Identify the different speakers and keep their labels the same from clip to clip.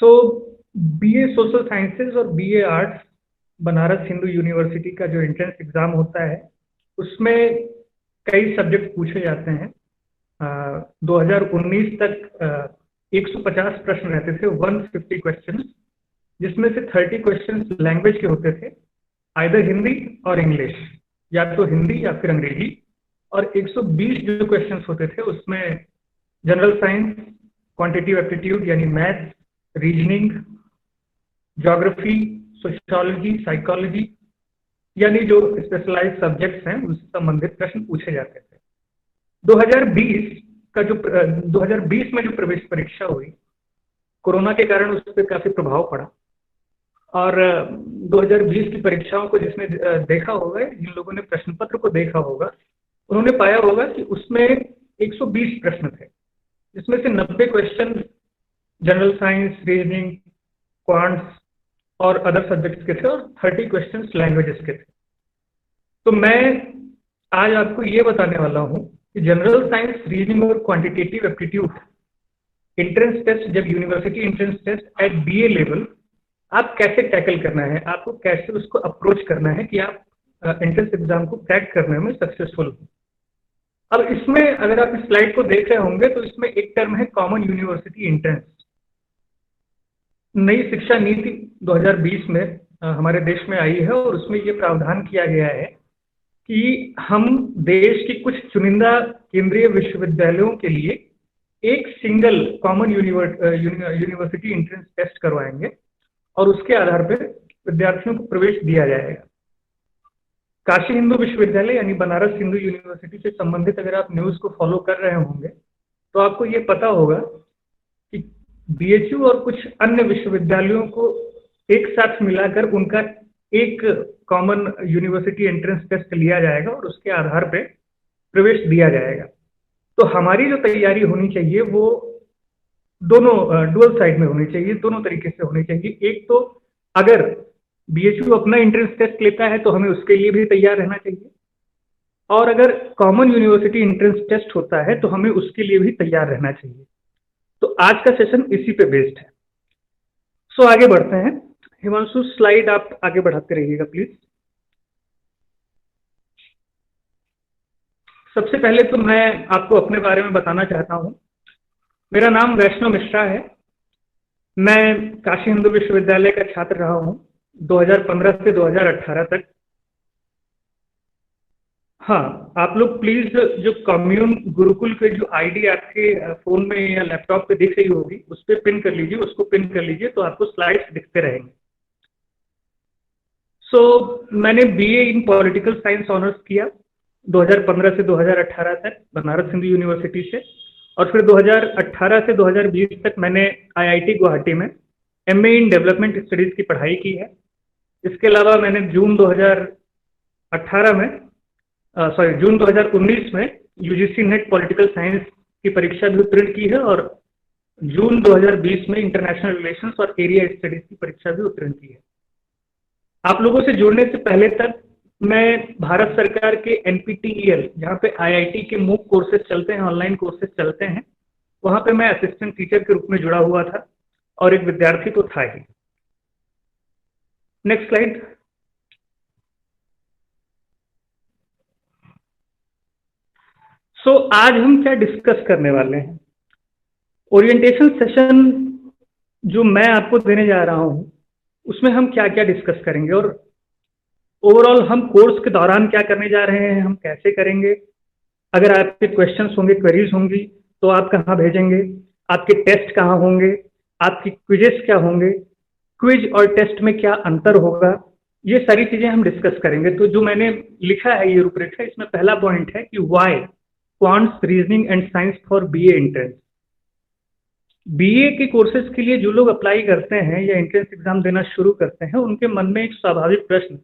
Speaker 1: सो BA social sciences और BA arts Banaras Hindu university का जो एंट्रेंस एग्जाम होता है उसमें कई सब्जेक्ट पूछे जाते हैं। 2019 तक 150 प्रश्न रहते थे, 150 क्वेश्चन, जिसमें से 30 क्वेश्चन लैंग्वेज के होते थे, आइदर हिंदी और इंग्लिश, या तो हिंदी या फिर अंग्रेजी। और 120 जो क्वेश्चंस होते थे उसमें जनरल साइंस, क्वांटिटेटिव एप्टीट्यूड यानी maths, reasoning, geography, sociology, psychology यानी जो स्पेशलाइज्ड सब्जेक्ट्स हैं उनसे संबंधित प्रश्न पूछे जाते थे। 2020 का जो 2020 में जो प्रवेश परीक्षा हुई, कोरोना के कारण उस पर काफी प्रभाव पड़ा। और 2020 की परीक्षाओं को जिसने देखा होगा, जिन लोगों ने प्रश्न पत्र को देखा होगा, उन्होंने पाया होगा कि उसमें 120 प्रश्न थे, जिसमें से 90 question general science, reasoning, quants और अदर सब्जेक्ट्स के थे और 30 क्वेश्चन लैंग्वेजेस के थे। तो मैं आज आपको ये बताने वाला हूँ कि जनरल साइंस, रीजनिंग और क्वांटिटेटिव एप्टीट्यूड एंट्रेंस टेस्ट, जब university entrance test at BA level, आप कैसे टैकल करना है, आपको कैसे उसको अप्रोच करना है कि आप एंट्रेंस एग्जाम को क्रैक करने में सक्सेसफुल हो। अब इसमें अगर आप इस स्लाइड को देख रहे होंगे तो इसमें एक टर्म है कॉमन यूनिवर्सिटी एंट्रेंस। नई शिक्षा नीति 2020 में हमारे देश में आई है और उसमें ये प्रावधान किया गया है कि हम देश की कुछ चुनिंदा केंद्रीय विश्वविद्यालयों के लिए एक single common university entrance test करवाएंगे और उसके आधार पर विद्यार्थियों को प्रवेश दिया जाएगा। काशी हिंदू विश्वविद्यालय यानी बनारस हिंदू यूनिवर्सिटी से संबंधित अगर आप न्यूज को फॉलो कर रहे होंगे तो आपको ये पता होगा कि बीएचयू और कुछ अन्य विश्वविद्यालयों को एक साथ मिलाकर उनका एक कॉमन यूनिवर्सिटी एंट्रेंस टेस्ट लिया जाएगा और उसके आधार पर प्रवेश दिया जाएगा। तो हमारी जो तैयारी होनी चाहिए वो दोनों डुअल साइड में होनी चाहिए, दोनों तरीके से होनी चाहिए। एक तो अगर बीएचयू अपना एंट्रेंस टेस्ट लेता है तो हमें उसके लिए भी तैयार रहना चाहिए, और अगर कॉमन यूनिवर्सिटी एंट्रेंस टेस्ट होता है तो हमें उसके लिए भी तैयार रहना चाहिए। तो आज का सेशन इसी पे बेस्ड है। सो आगे बढ़ते हैं। हिमांशु, स्लाइड आप आगे बढ़ाते रहिएगा प्लीज। सबसे पहले तो मैं आपको अपने बारे में बताना चाहता हूं। मेरा नाम वैष्णव मिश्रा है। मैं काशी हिंदू विश्वविद्यालय का छात्र रहा हूं 2015 से 2018 तक। हाँ, आप लोग प्लीज जो कम्यून गुरुकुल के जो आईडी आपके फोन में या लैपटॉप पे दिख रही होगी उस पर पिन कर लीजिए, उसको पिन कर लीजिए तो आपको स्लाइड्स दिखते रहेंगे। मैंने बीए इन पॉलिटिकल साइंस ऑनर्स किया 2015 से 2018 तक बनारस हिंदू यूनिवर्सिटी से, और फिर 2018 से 2020 तक मैंने आईआईटी गुवाहाटी में एमए इन डेवलपमेंट स्टडीज की पढ़ाई की है। इसके अलावा मैंने जून 2019 में यूजीसी नेट पॉलिटिकल साइंस की परीक्षा भी उत्तीर्ण की है और जून 2020 में इंटरनेशनल रिलेशंस और एरिया स्टडीज की परीक्षा भी उत्तीर्ण की है। आप लोगों से जुड़ने से पहले तक मैं भारत सरकार के एनपीटीईएल, जहाँ पे आईआईटी के मूक कोर्सेज चलते हैं, ऑनलाइन कोर्सेज चलते हैं, वहां पे मैं असिस्टेंट टीचर के रूप में जुड़ा हुआ था और एक विद्यार्थी तो था ही। Next slide. आज हम क्या डिस्कस करने वाले हैं? ओरिएंटेशन सेशन जो मैं आपको देने जा रहा हूं उसमें हम क्या क्या डिस्कस करेंगे और ओवरऑल हम कोर्स के दौरान क्या करने जा रहे हैं, हम कैसे करेंगे। अगर आपके क्वेश्चंस होंगे, क्वेरीज होंगी तो आप कहाँ भेजेंगे, आपके टेस्ट कहाँ होंगे, आपकी क्विजेस क्या होंगे, क्विज और टेस्ट में क्या अंतर होगा, ये सारी चीजें हम डिस्कस करेंगे। तो जो मैंने लिखा है ये रूपरेखा, इसमें पहला पॉइंट है कि why quants, reasoning and science for BA entrance. BA के कोर्सेज के लिए जो लोग अप्लाई करते हैं या एंट्रेंस एग्जाम देना शुरू करते हैं, उनके मन में एक स्वाभाविक प्रश्न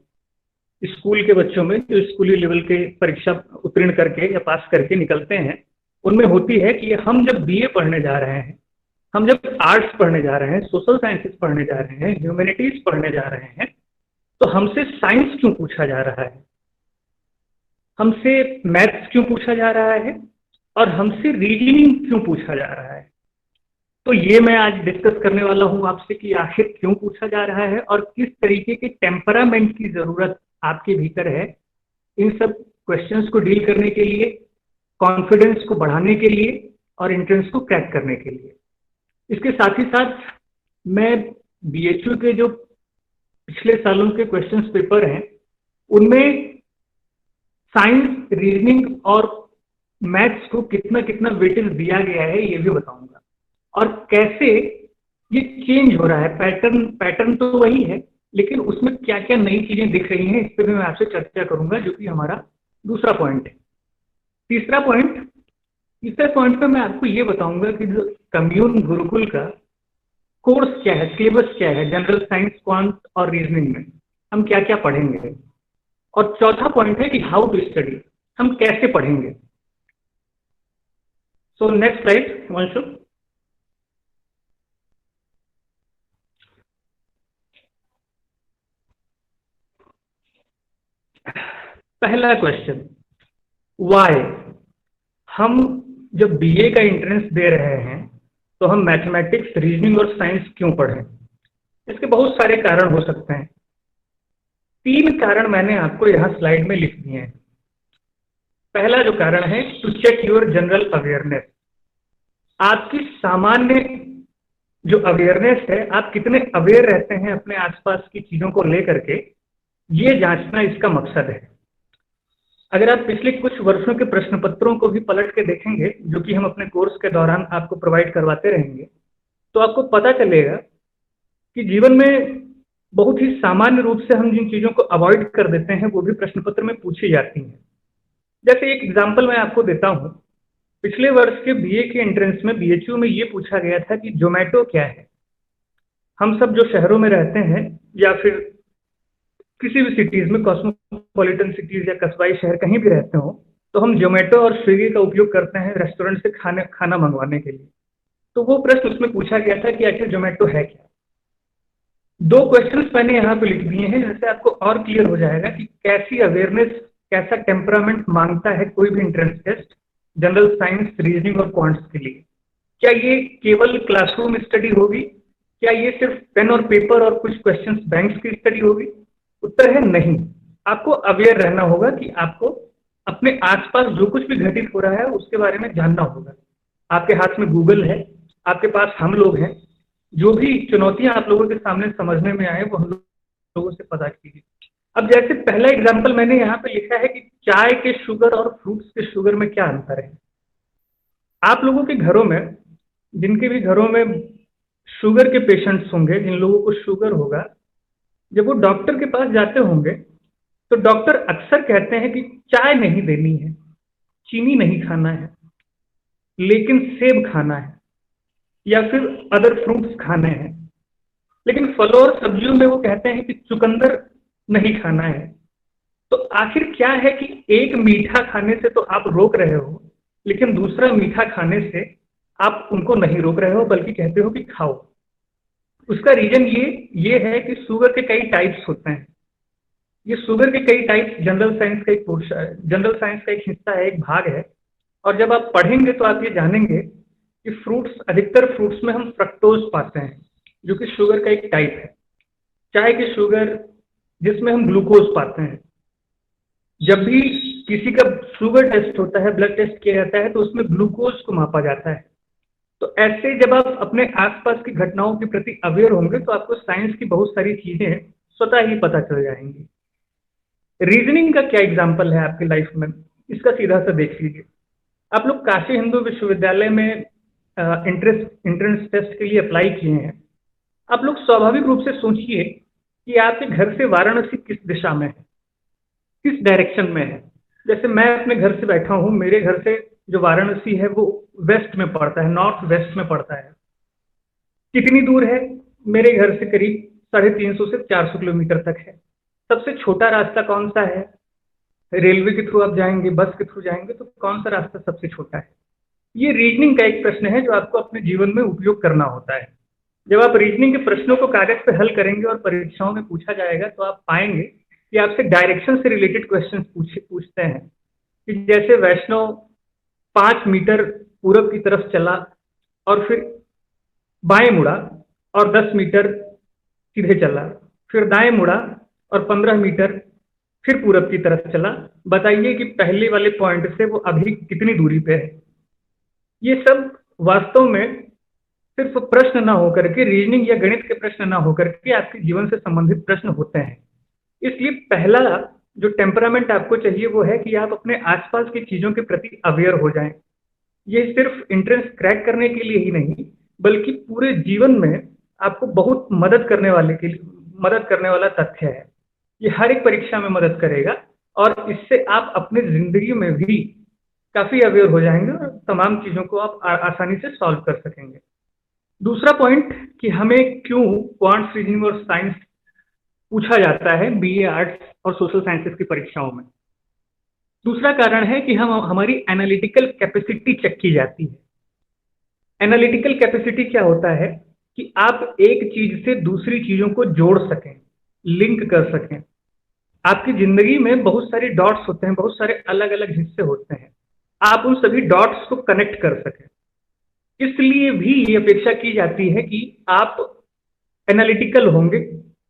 Speaker 1: स्कूल के बच्चों में जो स्कूली लेवल के परीक्षा उत्तीर्ण करके या पास करके निकलते हैं, उनमें होती है कि हम जब बीए पढ़ने जा रहे हैं, हम जब आर्ट्स पढ़ने जा रहे हैं, सोशल साइंसेस पढ़ने जा रहे हैं, ह्यूमैनिटीज पढ़ने जा रहे हैं, तो हमसे साइंस क्यों पूछा जा रहा है, हमसे मैथ्स क्यों पूछा जा रहा है और हमसे रीजनिंग क्यों पूछा जा रहा है। तो ये मैं आज डिस्कस करने वाला हूं आपसे कि आखिर क्यों पूछा जा रहा है और किस तरीके के टेम्परामेंट की जरूरत आपके भीतर है इन सब क्वेश्चंस को डील करने के लिए, कॉन्फिडेंस को बढ़ाने के लिए और एंट्रेंस को क्रैक करने के लिए। इसके साथ ही साथ मैं बीएचयू के जो पिछले सालों के क्वेश्चंस पेपर हैं उनमें साइंस, रीजनिंग और मैथ्स को कितना कितना वेटेज दिया गया है ये भी बताऊंगा, और कैसे ये चेंज हो रहा है। पैटर्न तो वही है, लेकिन उसमें क्या क्या नई चीजें दिख रही हैं इस पर भी मैं आपसे चर्चा करूंगा, जो कि हमारा दूसरा पॉइंट है। तीसरे पॉइंट पे मैं आपको ये बताऊंगा कि जो कम्यून गुरुकुल का कोर्स क्या है, सिलेबस क्या है, जनरल साइंस, क्वांट और रीजनिंग में हम क्या क्या पढ़ेंगे। और चौथा पॉइंट है कि हाउ टू स्टडी, हम कैसे पढ़ेंगे। So next slide Vanshu. पहला क्वेश्चन, वाई। हम जब बीए का एंट्रेंस दे रहे हैं तो हम मैथमेटिक्स, रीजनिंग और साइंस क्यों पढ़ें? इसके बहुत सारे कारण हो सकते हैं। 3 कारण मैंने आपको यहां स्लाइड में लिख दिए हैं। पहला जो कारण है, to check your general awareness. आपकी सामान्य जो अवेयरनेस है, आप कितने अवेयर रहते हैं अपने आसपास की चीजों को लेकर के, ये जांचना इसका मकसद है। अगर आप पिछले कुछ वर्षों के प्रश्न पत्रों को भी पलट के देखेंगे, जो कि हम अपने कोर्स के दौरान आपको प्रोवाइड करवाते रहेंगे, तो आपको पता चलेगा कि जीवन में बहुत ही सामान्य रूप से हम जिन चीजों को अवॉइड कर देते हैं वो भी प्रश्न पत्र में पूछी जाती हैं। जैसे एक एग्जाम्पल मैं आपको देता हूं। पिछले वर्ष के बीए के एंट्रेंस में बीएचयू में ये पूछा गया था कि जोमेटो क्या है। हम सब जो शहरों में रहते हैं या फिर किसी भी सिटीज में, कॉस्मोपॉलिटन सिटीज या कस्बाई शहर कहीं भी रहते हो, तो हम जोमेटो और स्विगी का उपयोग करते हैं रेस्टोरेंट से खाना मंगवाने के लिए। तो वो प्रश्न उसमें पूछा गया था कि आखिर जोमेटो है क्या। 2 क्वेश्चंस मैंने यहाँ पे लिख दिए हैं, जिससे आपको और क्लियर हो जाएगा कि कैसी अवेयरनेस, कैसा टेम्परामेंट मांगता है कोई भी entrance test general science, reasoning और क्वांट्स के लिए। क्या ये केवल क्लासरूम स्टडी होगी? क्या ये सिर्फ पेन और पेपर और कुछ क्वेश्चंस बैंक्स की स्टडी होगी? उत्तर है नहीं। आपको अवेयर रहना होगा कि आपको अपने आसपास जो कुछ भी घटित हो रहा है उसके बारे में जानना होगा। आपके हाथ में गूगल है, आपके पास हम लोग हैं। जो भी चुनौतियां आप लोगों के सामने समझने में आए वो हम लोगों से पता कीजिए। अब जैसे पहला एग्जाम्पल मैंने यहाँ पे लिखा है कि चाय के शुगर और फ्रूट्स के शुगर में क्या अंतर है। आप लोगों के घरों में, जिनके भी घरों में शुगर के पेशेंट्स होंगे, जिन लोगों को शुगर होगा, जब वो डॉक्टर के पास जाते होंगे तो डॉक्टर अक्सर कहते हैं कि चाय नहीं देनी है, चीनी नहीं खाना है, लेकिन सेब खाना है या फिर अदर फ्रूट्स खाने हैं। लेकिन फलों और सब्जियों में वो कहते हैं कि चुकंदर नहीं खाना है। तो आखिर क्या है कि एक मीठा खाने से तो आप रोक रहे हो, लेकिन दूसरा मीठा खाने से आप उनको नहीं रोक रहे हो, बल्कि कहते हो कि खाओ। उसका रीजन ये है कि शुगर के कई टाइप्स होते हैं। ये शुगर के कई टाइप्स जनरल साइंस का एक पोर्शन, जनरल साइंस का एक हिस्सा है, एक भाग है। और जब आप पढ़ेंगे तो आप ये जानेंगे कि फ्रूट्स, अधिकतर फ्रूट्स में हम फ्रक्टोज पाते हैं, जो कि शुगर का एक टाइप है। चाय की शुगर, जिसमें हम ग्लूकोज पाते हैं। जब भी किसी का शुगर टेस्ट होता है, ब्लड टेस्ट किया जाता है, तो उसमें ग्लूकोज को मापा जाता है। तो ऐसे जब आप अपने आसपास की घटनाओं के प्रति अवेयर होंगे तो आपको साइंस की बहुत सारी चीजें स्वतः ही पता चल जाएंगी। रीजनिंग का क्या एग्जाम्पल है आपकी लाइफ में, इसका सीधा सा देख लीजिए। आप लोग काशी हिंदू विश्वविद्यालय में एंट्रेंस टेस्ट के लिए अप्लाई किए हैं। आप लोग स्वाभाविक रूप से सोचिए कि आपके घर से वाराणसी किस दिशा में है, किस डायरेक्शन में है। जैसे मैं अपने घर से बैठा हूं, मेरे घर से जो वाराणसी है वो वेस्ट में पड़ता है, नॉर्थ वेस्ट में पड़ता है। कितनी दूर है? मेरे घर से करीब 350 से 400 किलोमीटर तक है। सबसे छोटा रास्ता कौन सा है? रेलवे के थ्रू आप जाएंगे, बस के थ्रू जाएंगे, तो कौन सा रास्ता सबसे छोटा है? ये रीजनिंग का एक प्रश्न है जो आपको अपने जीवन में उपयोग करना होता है। जब आप रीजनिंग के प्रश्नों को कागज पे हल करेंगे और परीक्षाओं में पूछा जाएगा, तो आप पाएंगे कि आपसे डायरेक्शन से रिलेटेड क्वेश्चन पूछते हैं कि जैसे वैष्णव 5 मीटर पूरब की तरफ चला और फिर बाएं मुड़ा और 10 मीटर सीधे चला, फिर दाएं मुड़ा और 15 मीटर फिर पूरब की तरफ चला। बताइए कि पहले वाले पॉइंट से वो अभी कितनी दूरी पे है। ये सब वास्तव में सिर्फ प्रश्न ना होकर के, रीजनिंग या गणित के प्रश्न ना होकर के, आपके जीवन से संबंधित प्रश्न होते हैं। इसलिए पहला जो टेम्परामेंट आपको चाहिए वो है कि आप अपने आसपास की चीजों के प्रति अवेयर हो जाएं। ये सिर्फ एंट्रेंस क्रैक करने के लिए ही नहीं, बल्कि पूरे जीवन में आपको बहुत मदद करने वाला तथ्य है। ये हर एक परीक्षा में मदद करेगा और इससे आप अपनी जिंदगी में भी काफी अवेयर हो जाएंगे और तमाम चीजों को आप आसानी से सॉल्व कर सकेंगे। दूसरा पॉइंट कि हमें क्यों क्वांट्स, रीजनिंग और साइंस पूछा जाता है बीए आर्ट्स और सोशल साइंसेस की परीक्षाओं में। दूसरा कारण है कि हमारी एनालिटिकल कैपेसिटी चेक की जाती है। एनालिटिकल कैपेसिटी क्या होता है कि आप एक चीज से दूसरी चीजों को जोड़ सकें, लिंक कर सकें। आपकी जिंदगी में बहुत सारे डॉट्स होते हैं, बहुत सारे अलग अलग हिस्से होते हैं, आप उन सभी डॉट्स को कनेक्ट कर सकें। इसलिए भी ये अपेक्षा की जाती है कि आप एनालिटिकल होंगे,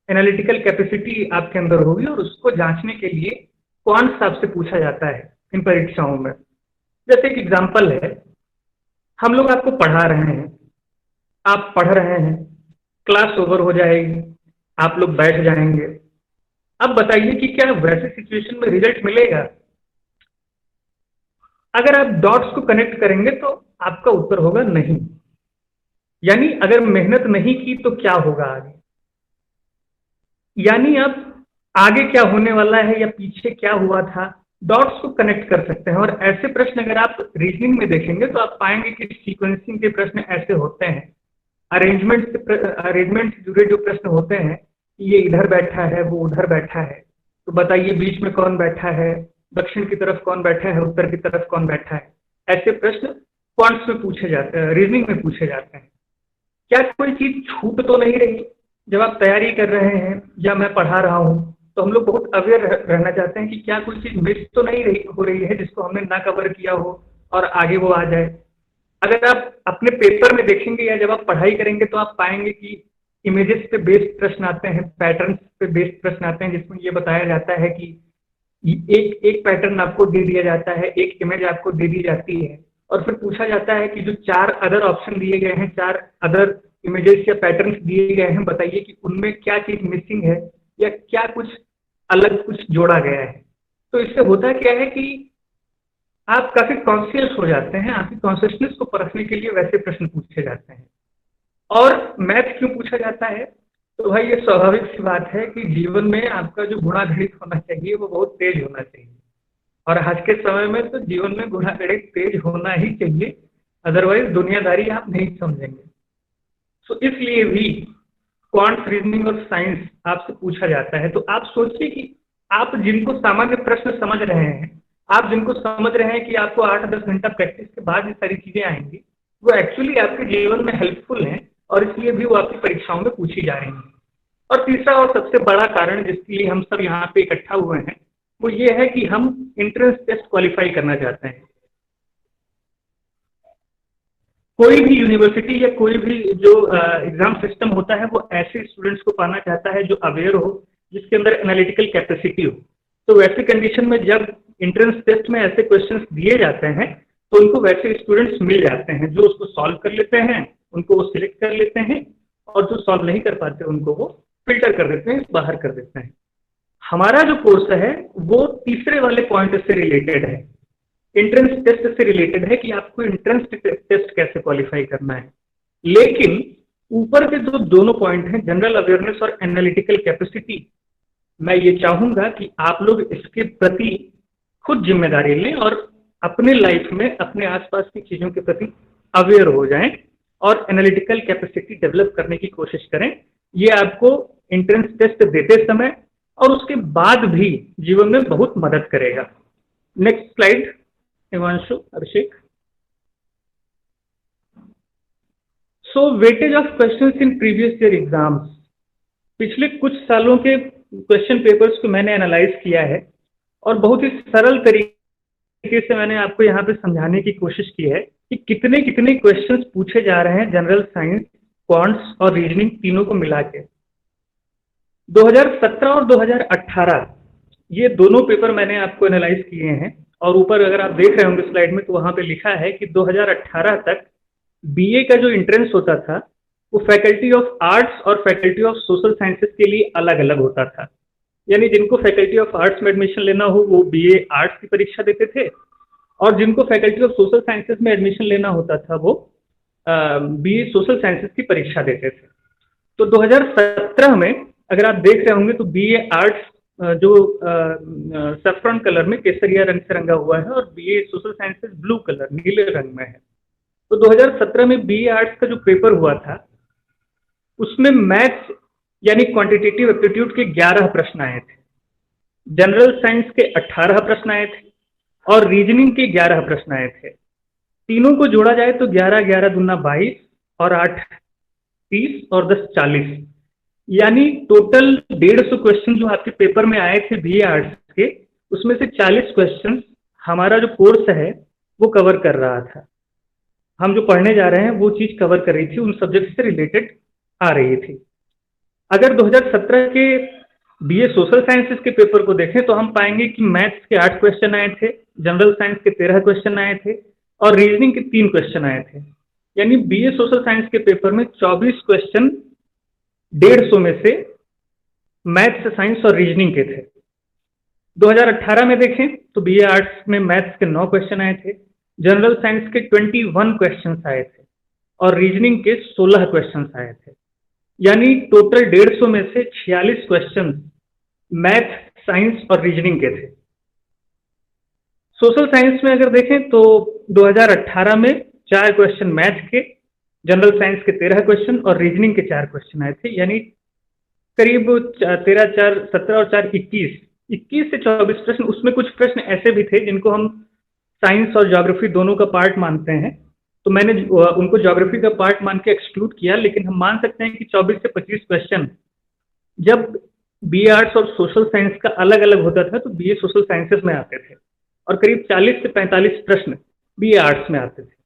Speaker 1: एनालिटिकल कैपेसिटी आपके अंदर होगी और उसको जांचने के लिए क्वांट्स आपसे पूछा जाता है इन परीक्षाओं में। जैसे एक एग्जांपल है, हम लोग आपको पढ़ा रहे हैं, आप पढ़ रहे हैं, क्लास ओवर हो जाएगी, आप लोग बैठ जाएंगे। अब बताइए कि क्या वैसे सिचुएशन में रिजल्ट मिलेगा? अगर आप डॉट्स को कनेक्ट करेंगे तो आपका उत्तर होगा नहीं। यानी अगर मेहनत नहीं की तो क्या होगा आगे, यानी आप आगे क्या होने वाला है या पीछे क्या हुआ था, डॉट्स को कनेक्ट कर सकते हैं। और ऐसे प्रश्न अगर आप रीजनिंग में देखेंगे तो आप पाएंगे कि सीक्वेंसिंग के प्रश्न ऐसे होते हैं, अरेंजमेंट से जुड़े जो प्रश्न होते हैं, ये इधर बैठा है, वो उधर बैठा है, तो बताइए बीच में कौन बैठा है, दक्षिण की तरफ कौन बैठा है, उत्तर की तरफ कौन बैठा है। ऐसे प्रश्न क्वांट्स में पूछे जाते हैं, रीजनिंग में पूछे जाते हैं। क्या कोई चीज छूट तो नहीं रही? जब आप तैयारी कर रहे हैं या मैं पढ़ा रहा हूं तो हम लोग बहुत अवेयर रहना चाहते हैं कि क्या कोई चीज मिस तो नहीं हो रही है जिसको हमने ना कवर किया हो और आगे वो आ जाए। अगर आप अपने पेपर में देखेंगे या जब आप पढ़ाई करेंगे तो आप पाएंगे कि इमेजेस पे बेस्ड प्रश्न आते हैं, पैटर्न्स पे बेस्ड प्रश्न आते हैं, जिसमें ये बताया जाता है कि एक एक पैटर्न आपको दे दिया जाता है, एक इमेज आपको दे दी जाती है और फिर पूछा जाता है कि जो 4 अदर ऑप्शन दिए गए हैं, 4 अदर इमेजेस या पैटर्न्स दिए गए हैं, बताइए कि उनमें क्या चीज मिसिंग है या क्या कुछ अलग कुछ जोड़ा गया है। तो इससे होता क्या है कि आप काफी कॉन्शियस हो जाते हैं, आपकी कॉन्शियसनेस को परखने के लिए वैसे प्रश्न पूछे जाते हैं। और मैथ क्यों पूछा जाता है? तो भाई ये स्वाभाविक सी बात है कि जीवन में आपका जो गुणागणित होना चाहिए वो बहुत तेज होना चाहिए, और आज के समय में तो जीवन में गुणागणित तेज होना ही चाहिए, अदरवाइज दुनियादारी आप नहीं समझेंगे। तो इसलिए भी क्वांट्स, रीजनिंग और साइंस आपसे पूछा जाता है। तो आप सोचिए कि आप जिनको सामान्य प्रश्न समझ रहे हैं, आप जिनको समझ रहे हैं कि आपको 8-10 घंटा प्रैक्टिस के बाद ये सारी चीजें आएंगी, वो एक्चुअली आपके जीवन में हेल्पफुल हैं और इसलिए भी वो आपकी परीक्षाओं में पूछी जा रही हैं। और तीसरा और सबसे बड़ा कारण जिसके लिए हम सब यहाँ पे इकट्ठा हुए हैं वो ये है कि हम एंट्रेंस टेस्ट क्वालिफाई करना चाहते हैं। कोई भी यूनिवर्सिटी या कोई भी जो एग्जाम सिस्टम होता है वो ऐसे स्टूडेंट्स को पाना चाहता है जो अवेयर हो, जिसके अंदर एनालिटिकल कैपेसिटी हो। तो वैसे कंडीशन में जब एंट्रेंस टेस्ट में ऐसे क्वेश्चंस दिए जाते हैं तो उनको वैसे स्टूडेंट्स मिल जाते हैं जो उसको सॉल्व कर लेते हैं, उनको वो सिलेक्ट कर लेते हैं, और जो सॉल्व नहीं कर पाते उनको वो फिल्टर कर देते हैं, बाहर कर देते हैं। हमारा जो कोर्स है वो तीसरे वाले पॉइंट से रिलेटेड है, एंट्रेंस टेस्ट से रिलेटेड है कि आपको एंट्रेंस टेस्ट कैसे क्वालिफाई करना है। लेकिन ऊपर के जो दोनों पॉइंट हैं, जनरल अवेयरनेस और एनालिटिकल कैपेसिटी, मैं ये चाहूंगा कि आप लोग इसके प्रति खुद जिम्मेदारी लें और अपने लाइफ में अपने आसपास की चीजों के प्रति अवेयर हो जाएं और एनालिटिकल कैपेसिटी डेवलप करने की कोशिश करें। ये आपको एंट्रेंस टेस्ट देते समय और उसके बाद भी जीवन में बहुत मदद करेगा। Next slide Himanshu, Abhishek. So weightage of questions in previous year exams. पिछले कुछ सालों के क्वेश्चन पेपर्स को मैंने एनालाइज किया है और बहुत ही सरल तरीके से मैंने आपको यहाँ पे समझाने की कोशिश की है कि कितने कितने क्वेश्चंस पूछे जा रहे हैं जनरल साइंस, क्वांट्स और रीजनिंग तीनों को मिला के। 2017 और 2018 ये दोनों पेपर मैंने आपको एनालाइज किए हैं, और ऊपर अगर आप देख रहे होंगे स्लाइड में तो वहां पे लिखा है कि 2018 तक बीए का जो एंट्रेंस होता था वो फैकल्टी ऑफ आर्ट्स और फैकल्टी ऑफ सोशल साइंसेज के लिए अलग अलग होता था। यानी जिनको फैकल्टी ऑफ आर्ट्स में एडमिशन लेना हो वो बीए आर्ट्स की परीक्षा देते थे, और जिनको फैकल्टी ऑफ सोशल साइंसेज में एडमिशन लेना होता था वो बीए सोशल साइंसेज की परीक्षा देते थे। तो 2017 में अगर आप देख रहे होंगे तो बीए आर्ट्स जो सैफरन कलर में केसरिया रंग से रंगा हुआ है, और BA social sciences blue colour नीले रंग में है। तो 2017 में बीए आर्ट्स का जो पेपर हुआ था उसमें मैथ्स यानी क्वांटिटेटिव एप्टीट्यूड के 11 प्रश्न आए थे, जनरल साइंस के 18 प्रश्न आए थे, और रीजनिंग के 11 प्रश्न आए थे। तीनों को जोड़ा जाए तो 11 11 दूना 22 और 8 30 और 10 40, यानी टोटल 150 क्वेश्चन जो आपके पेपर में आए थे बीए आर्ट्स के, उसमें से 40 क्वेश्चन हमारा जो कोर्स है वो कवर कर रहा था। हम जो पढ़ने जा रहे हैं वो चीज कवर कर रही थी, उन सब्जेक्ट से रिलेटेड आ रही थी। अगर 2017 के बीए सोशल साइंसेज के पेपर को देखें तो हम पाएंगे कि मैथ्स के 8 क्वेश्चन आए थे, जनरल साइंस के 13 क्वेश्चन आए थे, और रीजनिंग के 3 क्वेश्चन आए थे। यानी बीए सोशल साइंस के पेपर में 24 क्वेश्चन 150 में से मैथ्स, साइंस और रीजनिंग के थे। 2018 में देखें तो बीए आर्ट्स में मैथ्स के 9 क्वेश्चन आए थे, जनरल साइंस के 21 क्वेश्चन आए थे, और रीजनिंग के 16 क्वेश्चन आए थे। यानी टोटल 150 में से 46 क्वेश्चन मैथ, साइंस और रीजनिंग के थे। सोशल साइंस में अगर देखें तो 2018 में 4 क्वेश्चन मैथ के, जनरल साइंस के 13 क्वेश्चन और रीजनिंग के 4 क्वेश्चन आए थे। यानी करीब 13 4 17 और 4 21 से 24 प्रश्न। उसमें कुछ प्रश्न ऐसे भी थे जिनको हम साइंस और ज्योग्राफी दोनों का पार्ट मानते हैं, तो मैंने उनको ज्योग्राफी का पार्ट मान के एक्सक्लूड किया, लेकिन हम मान सकते हैं कि 24 से 25 क्वेश्चन जब बीए आर्ट्स और सोशल साइंस का अलग अलग होता था तो बीए सोशल साइंसेस में आते थे, और करीब 40 से 45 प्रश्न बीए आर्ट्स में आते थे।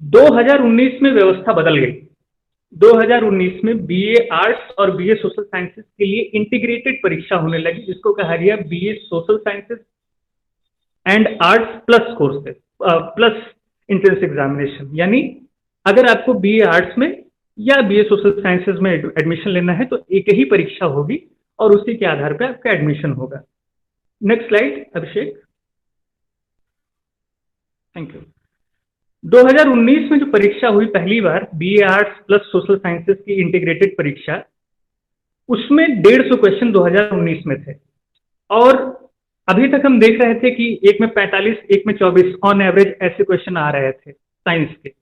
Speaker 1: 2019 में व्यवस्था बदल गई। 2019 में बीए आर्ट्स और बीए सोशल साइंसेस के लिए इंटीग्रेटेड परीक्षा होने लगी, जिसको कहा गया BA social sciences and arts plus courses plus entrance examination. यानी अगर आपको बीए आर्ट्स में या बीए सोशल साइंसेज में एडमिशन लेना है तो एक ही परीक्षा होगी और उसी के आधार पर आपका एडमिशन होगा। Next slide Abhishek. Thank you. 2019 में जो परीक्षा हुई पहली बार BA arts plus social sciences की इंटीग्रेटेड परीक्षा, उसमें 150 क्वेश्चन 2019 में थे, और अभी तक हम देख रहे थे कि एक में 45 एक में 24 ऑन एवरेज ऐसे क्वेश्चन आ रहे थे साइंस के।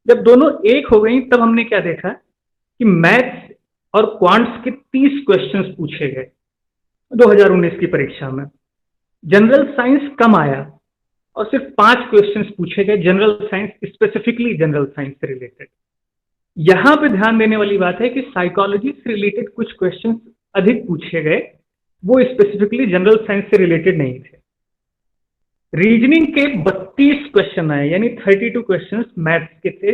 Speaker 1: जब दोनों एक हो गई तब हमने क्या देखा कि मैथ्स और क्वांट्स के 30 क्वेश्चंस पूछे गए 2019 की परीक्षा में। जनरल साइंस कम आया और सिर्फ 5 क्वेश्चंस पूछे गए general science, specifically general science से रिलेटेड। यहां पे ध्यान देने वाली बात है कि साइकोलॉजी से रिलेटेड कुछ क्वेश्चंस अधिक पूछे गए, वो स्पेसिफिकली जनरल साइंस से रिलेटेड नहीं थे। रीजनिंग के 32 क्वेश्चन आए, यानी 32 क्वेश्चंस मैथ्स के थे,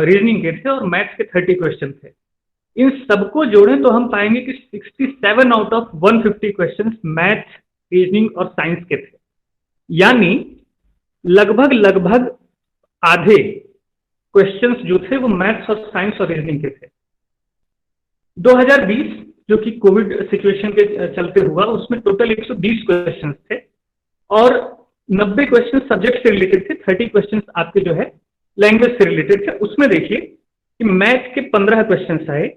Speaker 1: रीजनिंग के थे, और मैथ्स के 30 क्वेश्चन थे। इन सबको जोड़ें तो हम पाएंगे कि 67 out of 150 questions maths, reasoning और साइंस के थे। यानी लगभग आधे क्वेश्चंस जो थे वो मैथ्स और साइंस और रीजनिंग के थे। 2020 जो कि कोविड सिचुएशन के चलते हुआ, उसमें टोटल 120 क्वेश्चंस थे और 90 क्वेश्चन सब्जेक्ट से रिलेटेड थे, 30 क्वेश्चंस आपके जो है लैंग्वेज से रिलेटेड थे। उसमें देखिए कि मैथ के 15 क्वेश्चंस आए,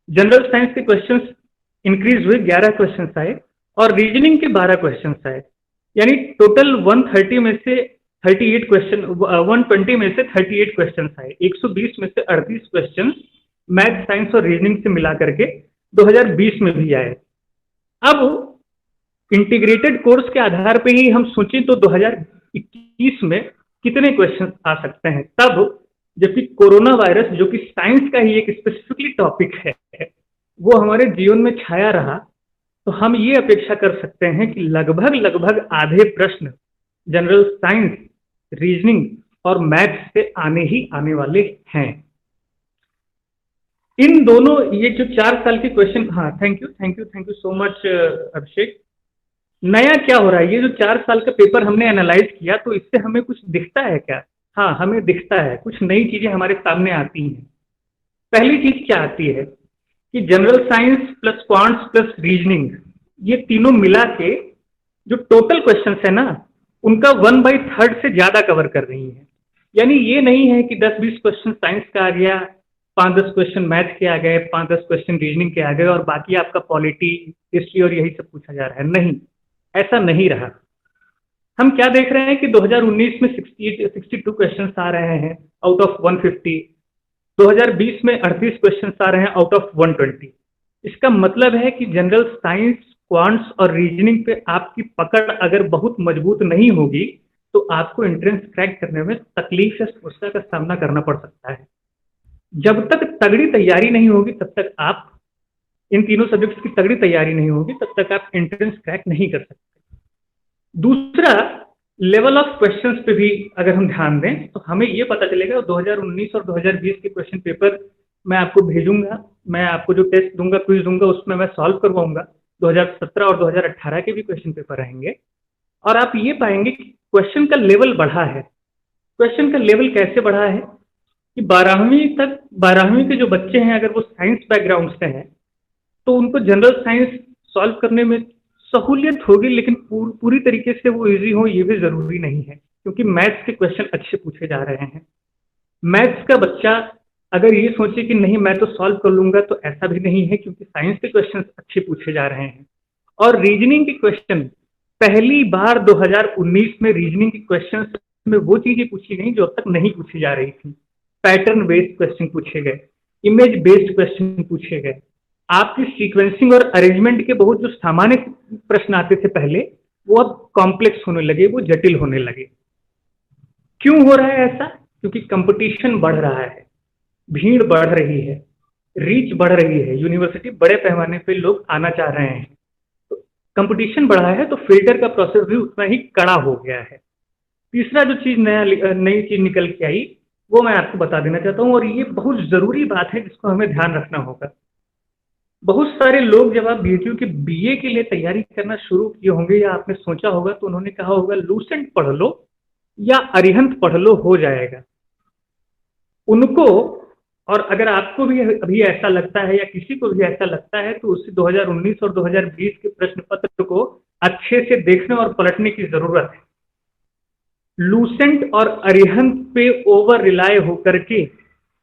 Speaker 1: जनरल साइंस के क्वेश्चंस इंक्रीज हुए, 11 क्वेश्चंस आए, और रीजनिंग के 12 क्वेश्चंस आए। यानी टोटल 130 में से 38 क्वेश्चन, 120 में से 38 क्वेश्चन आए। 120 में से 38 क्वेश्चन मैथ, साइंस और रीजनिंग से मिला करके 2020 में भी आए। अब इंटीग्रेटेड कोर्स के आधार पे ही हम सोचें तो 2021 में कितने क्वेश्चन आ सकते हैं, तब जबकि कोरोना वायरस जो कि साइंस का ही एक स्पेसिफिकली टॉपिक है वो हमारे जीवन में छाया रहा, तो हम ये अपेक्षा कर सकते हैं कि लगभग आधे प्रश्न जनरल साइंस, रीजनिंग और मैथ्स से आने ही आने वाले हैं। इन दोनों ये जो 4 साल के क्वेश्चन, हाँ थैंक यू सो मच अभिषेक। नया क्या हो रहा है, ये जो 4 साल का पेपर हमने एनालाइज किया तो इससे हमें कुछ दिखता है क्या? हाँ, हमें दिखता है, कुछ नई चीजें हमारे सामने आती हैं। पहली चीज क्या आती है कि general science plus quants plus reasoning, ये तीनों मिला के जो टोटल क्वेश्चंस है ना, उनका 1/3 से ज्यादा कवर कर रही है। यानी ये नहीं है कि 10-20 क्वेश्चन साइंस का आ गया, 5-10 क्वेश्चन मैथ के आ गए, 5-10 क्वेश्चन रीजनिंग के आ गए और बाकी आपका पॉलिटी, हिस्ट्री और यही सब पूछा जा रहा है। नहीं, ऐसा नहीं रहा। हम क्या देख रहे हैं कि 2019 में 62 क्वेश्चन आ रहे हैं आउट ऑफ 150, 2020 में 38 क्वेश्चन आ रहे हैं आउट ऑफ 120। इसका मतलब है कि जनरल साइंस, क्वांट्स और रीजनिंग पे आपकी पकड़ अगर बहुत मजबूत नहीं होगी तो आपको एंट्रेंस क्रैक करने में तकलीफ या समस्या का सामना करना पड़ सकता है। जब तक तगड़ी तैयारी नहीं होगी तब तक आप, इन तीनों सब्जेक्ट्स की तगड़ी तैयारी नहीं होगी तब तक आप एंट्रेंस क्रैक नहीं कर सकते। दूसरा, लेवल ऑफ क्वेश्चंस पे भी अगर हम ध्यान दें तो हमें ये पता चलेगा 2019 और 2020 के क्वेश्चन पेपर मैं आपको भेजूंगा, मैं आपको जो टेस्ट दूंगा, क्विज दूंगा, उसमें मैं सॉल्व करवाऊंगा। 2017 और 2018 के भी क्वेश्चन पेपर रहेंगे और आप ये पाएंगे कि क्वेश्चन का लेवल बढ़ा है। क्वेश्चन का लेवल कैसे बढ़ा है कि 12वीं के जो बच्चे हैं अगर वो साइंस बैकग्राउंड से हैं तो उनको जनरल साइंस सॉल्व करने में सहूलियत होगी, लेकिन पूरी तरीके से वो इजी हो ये भी जरूरी नहीं है, क्योंकि मैथ्स के क्वेश्चन अच्छे पूछे जा रहे हैं। मैथ्स का बच्चा अगर ये सोचे कि नहीं मैं तो सॉल्व कर लूंगा, तो ऐसा भी नहीं है, क्योंकि साइंस के क्वेश्चन अच्छे पूछे जा रहे हैं। और रीजनिंग के क्वेश्चन, पहली बार 2019 में रीजनिंग के क्वेश्चन में वो चीजें पूछी गई जो अब तक नहीं पूछी जा रही थी। पैटर्न बेस्ड क्वेश्चन पूछे गए, इमेज बेस्ड क्वेश्चन पूछे गए, आपकी सीक्वेंसिंग और अरेंजमेंट के बहुत जो सामान्य प्रश्न आते थे पहले, वो अब कॉम्प्लेक्स होने लगे, वो जटिल होने लगे। क्यों हो रहा है ऐसा? क्योंकि कंपटीशन बढ़ रहा है, भीड़ बढ़ रही है, रीच बढ़ रही है, यूनिवर्सिटी बड़े पैमाने पे लोग आना चाह रहे हैं। तो कंपटीशन बढ़ा है तो फिल्टर का प्रोसेस भी उतना ही कड़ा हो गया है। तीसरा जो चीज नई चीज निकल के आई वो मैं आपको बता देना चाहता हूं, और ये बहुत जरूरी बात है जिसको हमें ध्यान रखना होगा। बहुत सारे लोग जब आप बीएचयू के बीए के लिए तैयारी करना शुरू किए होंगे या आपने सोचा होगा तो उन्होंने कहा होगा लूसेंट पढ़ लो या अरिहंत पढ़ लो, हो जाएगा उनको। और अगर आपको भी अभी ऐसा लगता है या किसी को भी ऐसा लगता है तो उसे 2019 और 2020 के प्रश्न पत्र को अच्छे से देखने और पलटने की जरूरत है। लूसेंट और अरिहंत पे ओवर रिलाय होकर के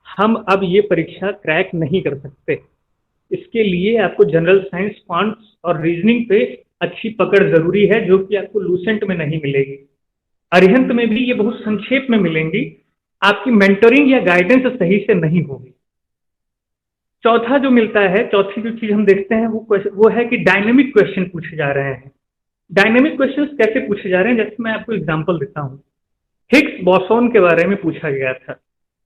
Speaker 1: हम अब ये परीक्षा क्रैक नहीं कर सकते। इसके लिए आपको जनरल साइंस, क्वांट्स और रीजनिंग पे अच्छी पकड़ जरूरी है, जो कि आपको लूसेंट में नहीं मिलेगी। अरिहंत में भी ये बहुत संक्षेप में मिलेंगी, आपकी मेंटरिंग या गाइडेंस सही से नहीं होगी। चौथा जो मिलता है, चौथी जो चीज हम देखते हैं वो है कि डायनेमिक क्वेश्चन पूछे जा रहे हैं। डायनेमिक क्वेश्चन कैसे पूछे जा रहे हैं, जैसे मैं आपको एग्जांपल देता हूं। हिग्स बोसोन के बारे में पूछा गया था।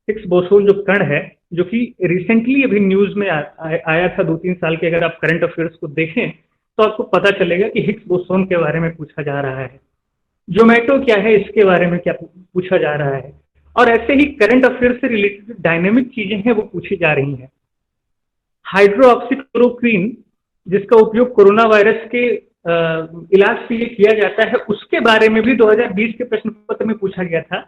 Speaker 1: हिग्स बोसोन जो कण है, जो कि रिसेंटली अभी न्यूज में आया था 2-3 साल के, अगर आप करंट अफेयर्स को देखें तो आपको पता चलेगा कि हिग्स बोसोन के बारे में पूछा जा रहा है। जोमेटो क्या है इसके बारे में क्या पूछा जा रहा है। और ऐसे ही करंट अफेयर से रिलेटेड जो डायनेमिक चीजें हैं वो पूछी जा रही हैं। हाइड्रोक्सीक्लोरोक्वीन, जिसका उपयोग कोरोना वायरस के इलाज के लिए किया जाता है, उसके बारे में भी 2020 के प्रश्न पत्र में पूछा गया था।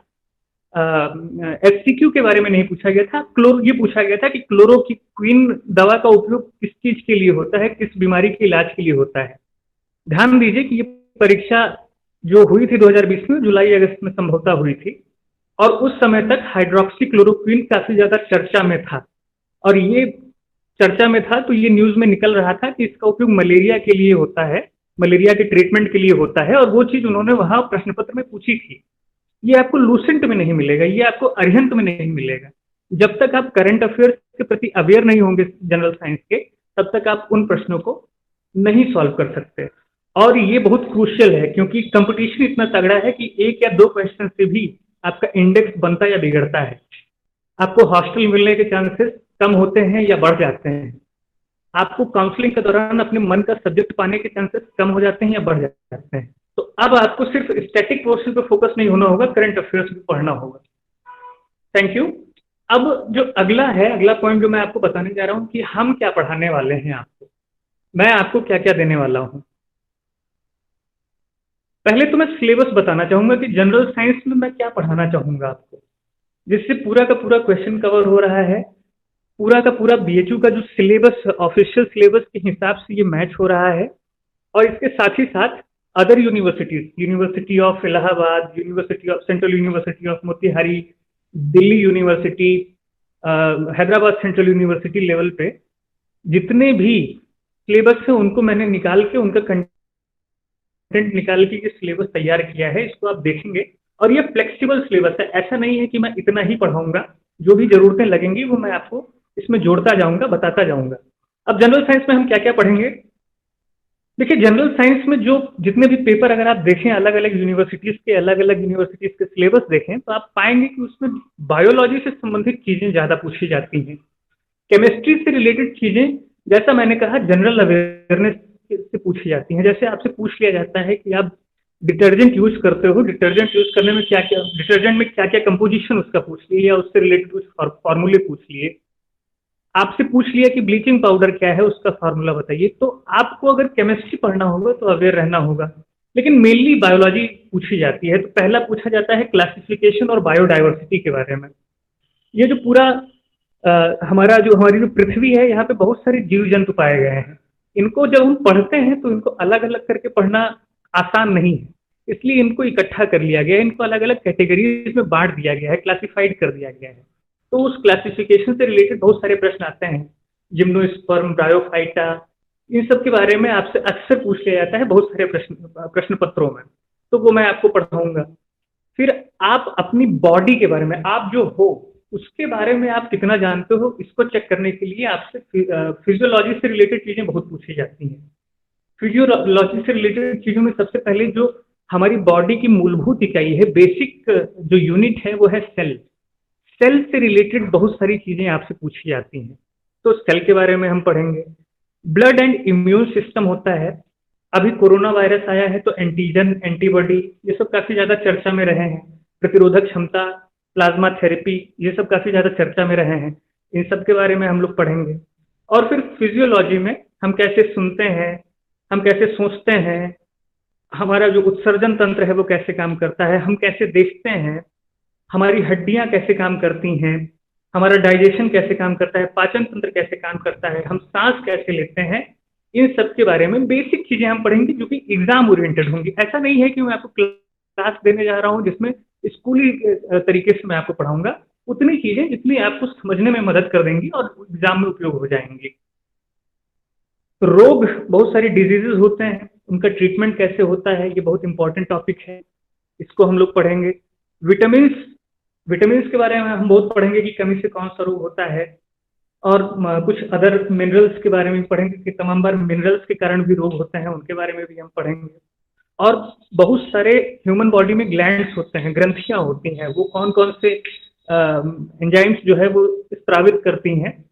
Speaker 1: एचसीक्यू के बारे में नहीं पूछा गया था। ये पूछा गया था कि क्लोरोक्वीन दवा का उपयोग किस चीज के लिए होता है, किस बीमारी के इलाज के लिए होता है। ध्यान दीजिए कि ये परीक्षा जो हुई थी 2020 में, जुलाई अगस्त में संभवतः हुई थी, और उस समय तक हाइड्रोक्सीक्लोरोक्वीन काफी ज्यादा चर्चा में था। और ये चर्चा में था तो ये न्यूज में निकल रहा था कि इसका उपयोग मलेरिया के लिए होता है, मलेरिया के ट्रीटमेंट के लिए होता है, और वो चीज उन्होंने वहां प्रश्न पत्र में पूछी थी। ये आपको लूसेंट में नहीं मिलेगा, ये आपको अरिहंत में नहीं मिलेगा। जब तक आप करंट अफेयर्स के प्रति अवेयर नहीं होंगे जनरल साइंस के, तब तक आप उन प्रश्नों को नहीं सॉल्व कर सकते। और ये बहुत क्रूशियल है, क्योंकि कंपटीशन इतना तगड़ा है कि 1 या 2 क्वेश्चन से भी आपका इंडेक्स बनता या बिगड़ता है। आपको हॉस्टल मिलने के चांसेस कम होते हैं या बढ़ जाते हैं। आपको काउंसलिंग के दौरान अपने मन का सब्जेक्ट पाने के चांसेस कम हो जाते हैं या बढ़ जाते हैं। तो अब आपको सिर्फ स्टैटिक पोर्शन पे फोकस नहीं होना होगा, करंट अफेयर्स भी पढ़ना होगा। Thank you. अब जो अगला है, अगला पॉइंट जो मैं आपको बताने जा रहा हूं कि हम क्या पढ़ाने वाले हैं आपको, मैं आपको क्या क्या देने वाला हूं। पहले तो मैं सिलेबस बताना चाहूंगा कि जनरल साइंस में मैं क्या पढ़ाना चाहूंगा आपको, जिससे पूरा का पूरा क्वेश्चन कवर हो रहा है। पूरा का पूरा बीएचयू का जो सिलेबस, ऑफिशियल सिलेबस के हिसाब से ये मैच हो रहा है। और इसके साथ ही साथ other universities, university of Allahabad, university of central university of Motihari, Delhi university, Hyderabad central university level पे जितने भी सिलेबस है उनको मैंने निकाल के, उनका कंटेंट निकाल के ये सिलेबस तैयार किया है। इसको आप देखेंगे और ये फ्लेक्सिबल सिलेबस है। ऐसा नहीं है कि मैं इतना ही पढ़ाऊंगा, जो भी जरूरतें लगेंगी वो मैं आपको इसमें जोड़ता जाऊंगा, बताता जाऊंगा। अब जनरल साइंस में हम क्या क्या पढ़ेंगे? देखिए, जनरल साइंस में जो जितने भी पेपर अगर आप देखें, अलग अलग यूनिवर्सिटीज के सिलेबस देखें, तो आप पाएंगे कि उसमें बायोलॉजी से संबंधित चीजें ज्यादा पूछी जाती हैं। केमिस्ट्री से रिलेटेड चीजें, जैसा मैंने कहा, जनरल अवेयरनेस से पूछी जाती हैं। जैसे आपसे पूछ लिया जाता है कि आप डिटर्जेंट यूज करते हो, डिटर्जेंट यूज करने में क्या क्या, डिटर्जेंट में क्या क्या कंपोजिशन उसका पूछ लिए, या उससे रिलेटेड कुछ फॉर्मूले पूछ लिए। आपसे पूछ लिया कि ब्लीचिंग पाउडर क्या है, उसका फार्मूला बताइए। तो आपको अगर केमिस्ट्री पढ़ना होगा तो अवेयर रहना होगा, लेकिन मेनली बायोलॉजी पूछी जाती है। तो पहला पूछा जाता है क्लासिफिकेशन और बायोडाइवर्सिटी के बारे में। ये जो पूरा हमारी जो पृथ्वी है, यहाँ पे बहुत सारे जीव जंतु पाए गए हैं। इनको जब हम पढ़ते हैं तो इनको अलग अलग करके पढ़ना आसान नहीं है, इसलिए इनको इकट्ठा कर लिया गया है, इनको अलग अलग कैटेगरीज में बांट दिया गया है, क्लासिफाइड कर दिया गया है। तो उस क्लासिफिकेशन से रिलेटेड बहुत सारे प्रश्न आते हैं। जिम्नोस्पर्म, ब्रायोफाइटा, इन सब के बारे में आपसे अक्सर पूछ लिया जाता है बहुत सारे प्रश्न पत्रों में। तो वो मैं आपको पढ़ाऊंगा। फिर आप अपनी बॉडी के बारे में, आप जो हो उसके बारे में आप कितना जानते हो, इसको चेक करने के लिए आपसे फिजियोलॉजी से रिलेटेड चीजें बहुत पूछी जाती हैं। फिजियोलॉजी से रिलेटेड चीजों में सबसे पहले जो हमारी बॉडी की मूलभूत इकाई है, बेसिक जो यूनिट है, वो है सेल। सेल से रिलेटेड बहुत सारी चीजें आपसे पूछी जाती हैं, तो सेल के बारे में हम पढ़ेंगे। ब्लड एंड इम्यून सिस्टम होता है। अभी कोरोना वायरस आया है तो एंटीजन, एंटीबॉडी, ये सब काफी ज्यादा चर्चा में रहे हैं। प्रतिरोधक क्षमता, प्लाज्मा थेरेपी, ये सब काफी ज्यादा चर्चा में रहे हैं। इन सब के बारे में हम लोग पढ़ेंगे। और फिर फिजियोलॉजी में हम कैसे सुनते हैं, हम कैसे सोचते हैं, हमारा जो उत्सर्जन तंत्र है वो कैसे काम करता है, हम कैसे देखते हैं, हमारी हड्डियां कैसे काम करती हैं, हमारा डाइजेशन कैसे काम करता है, पाचन तंत्र कैसे काम करता है, हम सांस कैसे लेते हैं। इन सब के बारे में बेसिक चीजें हम पढ़ेंगे जो कि एग्जाम ओरिएंटेड होंगी। ऐसा नहीं है कि मैं आपको क्लास देने जा रहा हूं जिसमें स्कूली तरीके से मैं आपको पढ़ाऊंगा। उतनी चीजें जितनी आपको समझने में मदद कर देंगी और एग्जाम में उपयोग हो जाएंगी। रोग, बहुत सारी डिजीजेस होते हैं, उनका ट्रीटमेंट कैसे होता है, ये बहुत इंपॉर्टेंट टॉपिक है, इसको हम लोग पढ़ेंगे। विटामिन, विटामिन के बारे में हम बहुत पढ़ेंगे कि कमी से कौन सा रोग होता है। और कुछ अदर मिनरल्स के बारे में पढ़ेंगे कि तमाम बार मिनरल्स के कारण भी रोग होते हैं, उनके बारे में भी हम पढ़ेंगे। और बहुत सारे ह्यूमन बॉडी में ग्लैंड्स होते हैं, ग्रंथियां होती हैं, वो कौन कौन से एंजाइम्स जो है वो स्रावित करती हैं,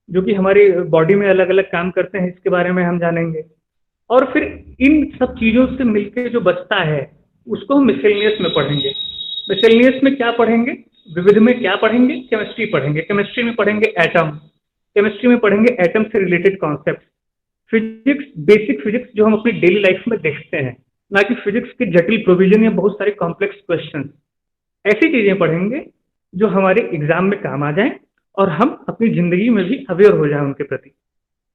Speaker 1: जो कि हमारी बॉडी में अलग अलग काम करते हैं, इसके बारे में हम जानेंगे। और फिर इन सब चीजों से मिलकर जो बचता है उसको हम मिसेलिनियस में पढ़ेंगे। मिसेलिनियस में क्या पढ़ेंगे? विविध में क्या पढ़ेंगे? केमिस्ट्री पढ़ेंगे। केमिस्ट्री में पढ़ेंगे एटम, केमिस्ट्री में पढ़ेंगे एटम से related concept. Physics, basic physics जो हम अपनी डेली लाइफ में देखते हैं, ना कि फिजिक्स के जटिल प्रोविजन या बहुत सारे कॉम्प्लेक्स क्वेश्चन। ऐसी चीजें पढ़ेंगे जो हमारे एग्जाम में काम आ जाए और हम अपनी जिंदगी में भी अवेयर हो जाए उनके प्रति।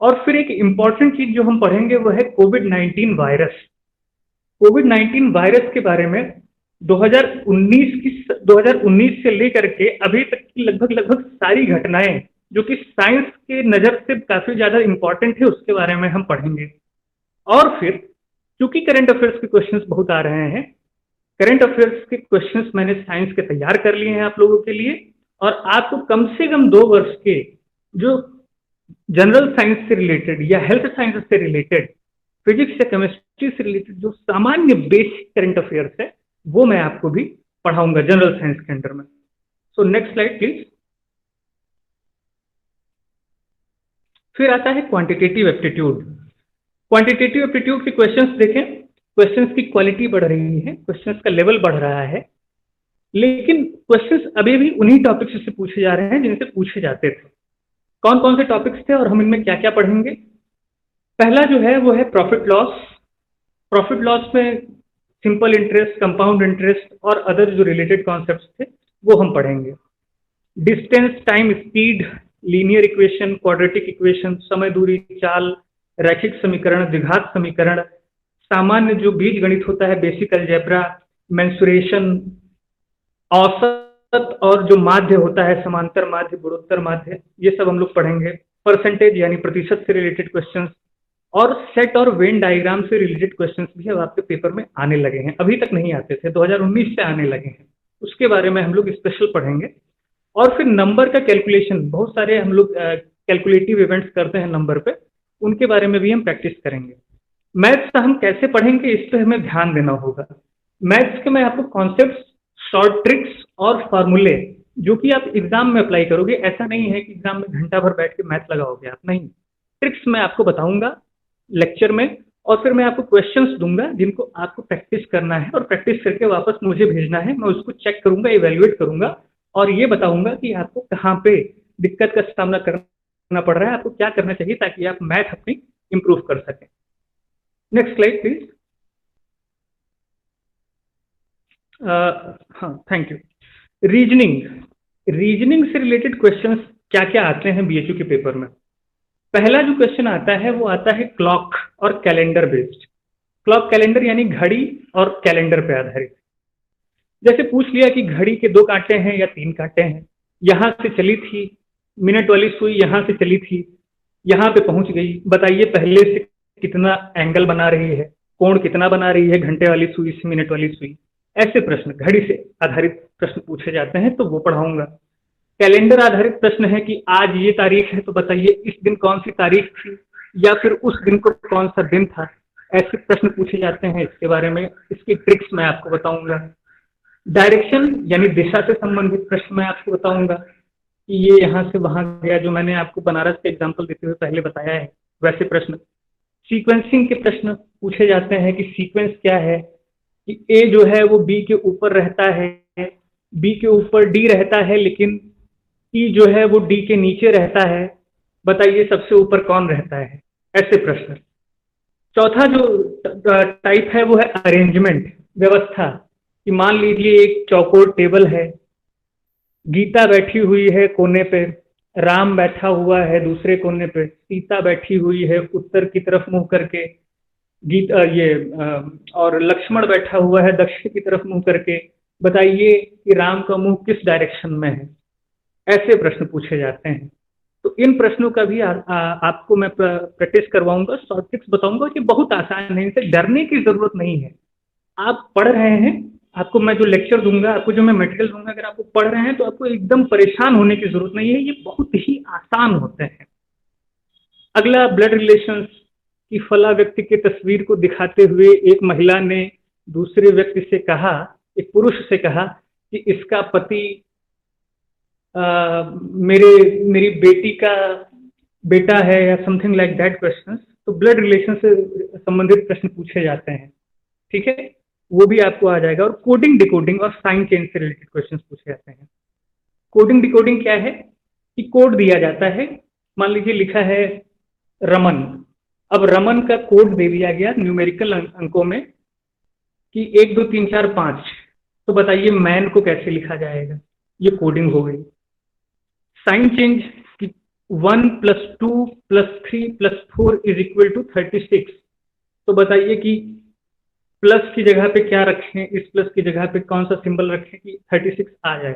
Speaker 1: और फिर एक इंपॉर्टेंट चीज जो हम पढ़ेंगे वो है कोविड-19 वायरस। कोविड-19 वायरस के बारे में 2019 से लेकर के अभी तक की लगभग सारी घटनाएं जो कि साइंस के नजर से काफी ज्यादा इंपॉर्टेंट है, उसके बारे में हम पढ़ेंगे। और फिर क्योंकि करंट अफेयर्स के क्वेश्चंस बहुत आ रहे हैं, करंट अफेयर्स के क्वेश्चंस मैंने साइंस के तैयार कर लिए हैं आप लोगों के लिए। और आपको कम से कम 2 वर्ष के जो जनरल साइंस से रिलेटेड या हेल्थ साइंस से रिलेटेड, फिजिक्स या केमिस्ट्री से रिलेटेड जो सामान्य बेसिक करंट अफेयर्स है, वो मैं आपको भी पढ़ाऊंगा जनरल साइंस के अंडर में। So next slide please. फिर आता है क्वांटिटेटिव एप्टीट्यूड। क्वांटिटेटिव एप्टीट्यूड के क्वेश्चंस देखें, क्वेश्चंस की क्वालिटी बढ़ रही है, क्वेश्चंस का लेवल बढ़ रहा है। लेकिन क्वेश्चंस अभी भी उन्हीं टॉपिक्स से पूछे जा रहे हैं जिनसे पूछे जाते थे। कौन कौन से टॉपिक्स थे और हम इनमें क्या क्या पढ़ेंगे? पहला जो है वो है प्रॉफिट लॉस। प्रॉफिट लॉस में सिंपल इंटरेस्ट, कंपाउंड इंटरेस्ट और अदर जो रिलेटेड कॉन्सेप्ट्स थे वो हम पढ़ेंगे। Distance, time, speed, linear equation, quadratic equation, समय दूरी, चाल, रैखिक समीकरण, द्विघात समीकरण, सामान्य जो बीज गणित होता है, बेसिक अलजेब्रा, मेंसुरेशन, औसत और जो माध्य होता है, समांतर माध्य, गुणोत्तर माध्य, ये सब हम लोग पढ़ेंगे। परसेंटेज यानी प्रतिशत से रिलेटेड क्वेश्चंस और सेट और वेन डायग्राम से रिलेटेड क्वेश्चंस भी अब आपके पेपर में आने लगे हैं। अभी तक नहीं आते थे, 2019 से आने लगे हैं। उसके बारे में हम लोग स्पेशल पढ़ेंगे। और फिर नंबर का कैलकुलेशन, बहुत सारे हम लोग कैलकुलेटिव इवेंट्स करते हैं नंबर पे, उनके बारे में भी हम प्रैक्टिस करेंगे। मैथ्स हम कैसे पढ़ेंगे इस पर हमें ध्यान देना होगा। मैथ्स के मैं आपको कॉन्सेप्ट, शॉर्ट ट्रिक्स और फार्मूले जो कि आप एग्जाम में अप्लाई करोगे, ऐसा नहीं है कि एग्जाम में घंटा भर बैठ के मैथ लगाओगे आप, नहीं। ट्रिक्स मैं आपको बताऊंगा लेक्चर में, और फिर मैं आपको क्वेश्चंस दूंगा जिनको आपको प्रैक्टिस करना है और प्रैक्टिस करके वापस मुझे भेजना है। मैं उसको चेक करूंगा, इवेल्युएट करूंगा और ये बताऊंगा कि आपको कहाँ पे दिक्कत का सामना करना पड़ रहा है, आपको क्या करना चाहिए ताकि आप मैथ अपनी इंप्रूव कर सकें। Next slide please. हाँ, थैंक यू। रीजनिंग से रिलेटेड क्वेश्चंस क्या क्या आते हैं बीएचयू के पेपर में? पहला जो क्वेश्चन आता है वो आता है क्लॉक और कैलेंडर बेस्ड। क्लॉक कैलेंडर यानी घड़ी और कैलेंडर पे आधारित। जैसे पूछ लिया कि घड़ी के 2 कांटे हैं या 3 कांटे हैं, यहां से चली थी, मिनट वाली सुई यहां से चली थी, यहां पे पहुंच गई, बताइए पहले से कितना एंगल बना रही है, कोण कितना बना रही है घंटे वाली सुई से मिनट वाली सुई। ऐसे प्रश्न घड़ी से आधारित प्रश्न पूछे जाते हैं, तो वो पढ़ाऊंगा। कैलेंडर आधारित प्रश्न है कि आज ये तारीख है तो बताइए इस दिन कौन सी तारीख थी, या फिर उस दिन को कौन सा दिन था। ऐसे प्रश्न पूछे जाते हैं, इसके बारे में इसकी ट्रिक्स मैं आपको बताऊंगा। डायरेक्शन यानी दिशा से संबंधित प्रश्न मैं आपको बताऊंगा कि ये यहाँ से वहां गया, जो मैंने आपको बनारस का एग्जाम्पल देते हुए पहले बताया है वैसे प्रश्न। सीक्वेंसिंग के प्रश्न पूछे जाते हैं कि सीक्वेंस क्या है, कि ए जो है वो बी के ऊपर रहता है, बी के ऊपर डी रहता है, लेकिन ई जो है वो डी के नीचे रहता है, बताइए सबसे ऊपर कौन रहता है। ऐसे प्रश्न। चौथा जो टाइप है वो है अरेंजमेंट, व्यवस्था, कि मान लीजिए एक चौकोर टेबल है, गीता बैठी हुई है कोने पे, राम बैठा हुआ है दूसरे कोने पे, सीता बैठी हुई है उत्तर की तरफ मुंह करके, और लक्ष्मण बैठा हुआ है दक्षिण की तरफ मुंह करके, बताइए कि राम का मुंह किस डायरेक्शन में है। ऐसे प्रश्न पूछे जाते हैं। तो इन प्रश्नों का भी आपको मैं प्रैक्टिस करवाऊंगा, शॉर्ट ट्रिक्स बताऊंगा कि बहुत आसान है, इनसे डरने की जरूरत नहीं है। आप पढ़ रहे हैं, आपको मैं जो लेक्चर दूंगा, आपको जो मैं मटेरियल दूंगा, अगर आपको पढ़ रहे हैं तो आपको एकदम परेशान होने की जरूरत नहीं है, ये बहुत ही आसान होते हैं। अगला ब्लड रिलेशंस, कि फला व्यक्ति की तस्वीर को दिखाते हुए एक महिला ने दूसरे व्यक्ति से कहा, एक पुरुष से कहा कि इसका पति मेरी बेटी का बेटा है, या समथिंग लाइक दैट क्वेश्चंस। तो ब्लड रिलेशन से संबंधित प्रश्न पूछे जाते हैं, ठीक है, वो भी आपको आ जाएगा। और कोडिंग, डिकोडिंग और साइन चेंज से रिलेटेड क्वेश्चंस पूछे जाते हैं। कोडिंग डिकोडिंग क्या है, कि कोड दिया जाता है, मान लीजिए लिखा है रमन, अब रमन का कोड दे दिया गया न्यूमेरिकल अंकों में कि 1 2 3 4 5, तो बताइए मैन को कैसे लिखा जाएगा, ये कोडिंग हो गई। साइन चेंज कि 1 + 2 + 3 + 4 = 36, तो बताइए कि प्लस की जगह पे क्या रखें, इस प्लस की जगह पे कौन सा सिंबल रखें कि 36 आ जाए।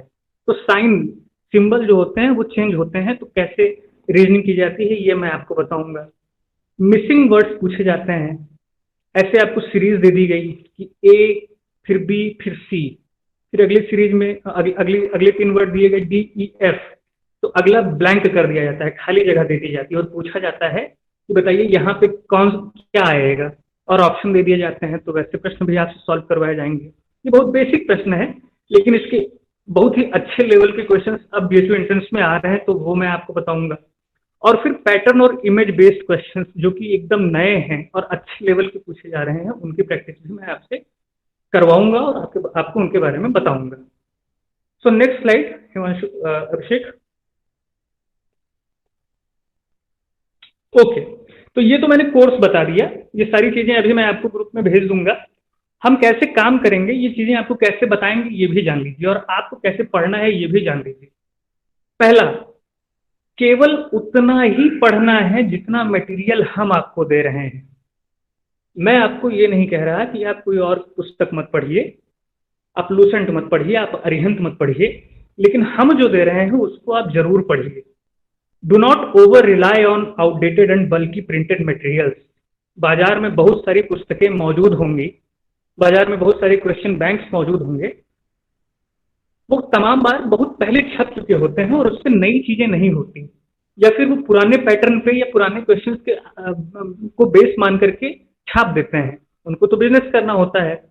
Speaker 1: तो साइन सिंबल जो होते हैं वो चेंज होते हैं, तो कैसे रीजनिंग की जाती है ये मैं आपको बताऊंगा। मिसिंग वर्ड्स पूछे जाते हैं, ऐसे आपको सीरीज दे दी गई कि ए, फिर बी, फिर सी, फिर अगली सीरीज में अगले 3 वर्ड दिए गए डी, ई, एफ, तो अगला ब्लैंक कर दिया जाता है, खाली जगह दे दी जाती है और पूछा जाता है कि बताइए यहाँ पे कौन क्या आएगा, और ऑप्शन दे दिए जाते हैं। तो वैसे प्रश्न भी आपसे सॉल्व करवाए जाएंगे। ये बहुत बेसिक प्रश्न है, लेकिन इसके बहुत ही अच्छे लेवल के क्वेश्चन अब बीएचयू एंट्रेंस में आ रहे हैं, तो वो मैं आपको बताऊंगा। और फिर पैटर्न और इमेज बेस्ड क्वेश्चंस जो कि एकदम नए हैं और अच्छे लेवल के पूछे जा रहे हैं, उनकी प्रैक्टिस भी मैं आपसे करवाऊंगा और आपको उनके बारे में बताऊंगा। सो नेक्स्ट स्लाइड हिमांशु, अभिषेक। ओके, तो ये तो मैंने कोर्स बता दिया, ये सारी चीजें अभी मैं आपको ग्रुप में भेज दूंगा। हम कैसे काम करेंगे, ये चीजें आपको कैसे बताएंगे ये भी जान लीजिए, और आपको कैसे पढ़ना है ये भी जान लीजिए। पहला, केवल उतना ही पढ़ना है जितना मटेरियल हम आपको दे रहे हैं। मैं आपको ये नहीं कह रहा कि आप कोई और पुस्तक मत पढ़िए, आप लूसेंट मत पढ़िए, आप अरिहंत मत पढ़िए, लेकिन हम जो दे रहे हैं उसको आप जरूर पढ़िए। Do not over rely on outdated and बल्कि प्रिंटेड मटेरियल्स। बाजार में बहुत सारी पुस्तकें मौजूद होंगी, बाजार में बहुत सारे क्वेश्चन बैंक्स मौजूद होंगे, वो तमाम बार बहुत पहले छप चुके होते हैं और उससे नई चीजें नहीं होती, या फिर वो पुराने पैटर्न पे या पुराने क्वेश्चंस के को बेस मान करके छाप देते हैं। उनको तो बिजनेस करना होता है,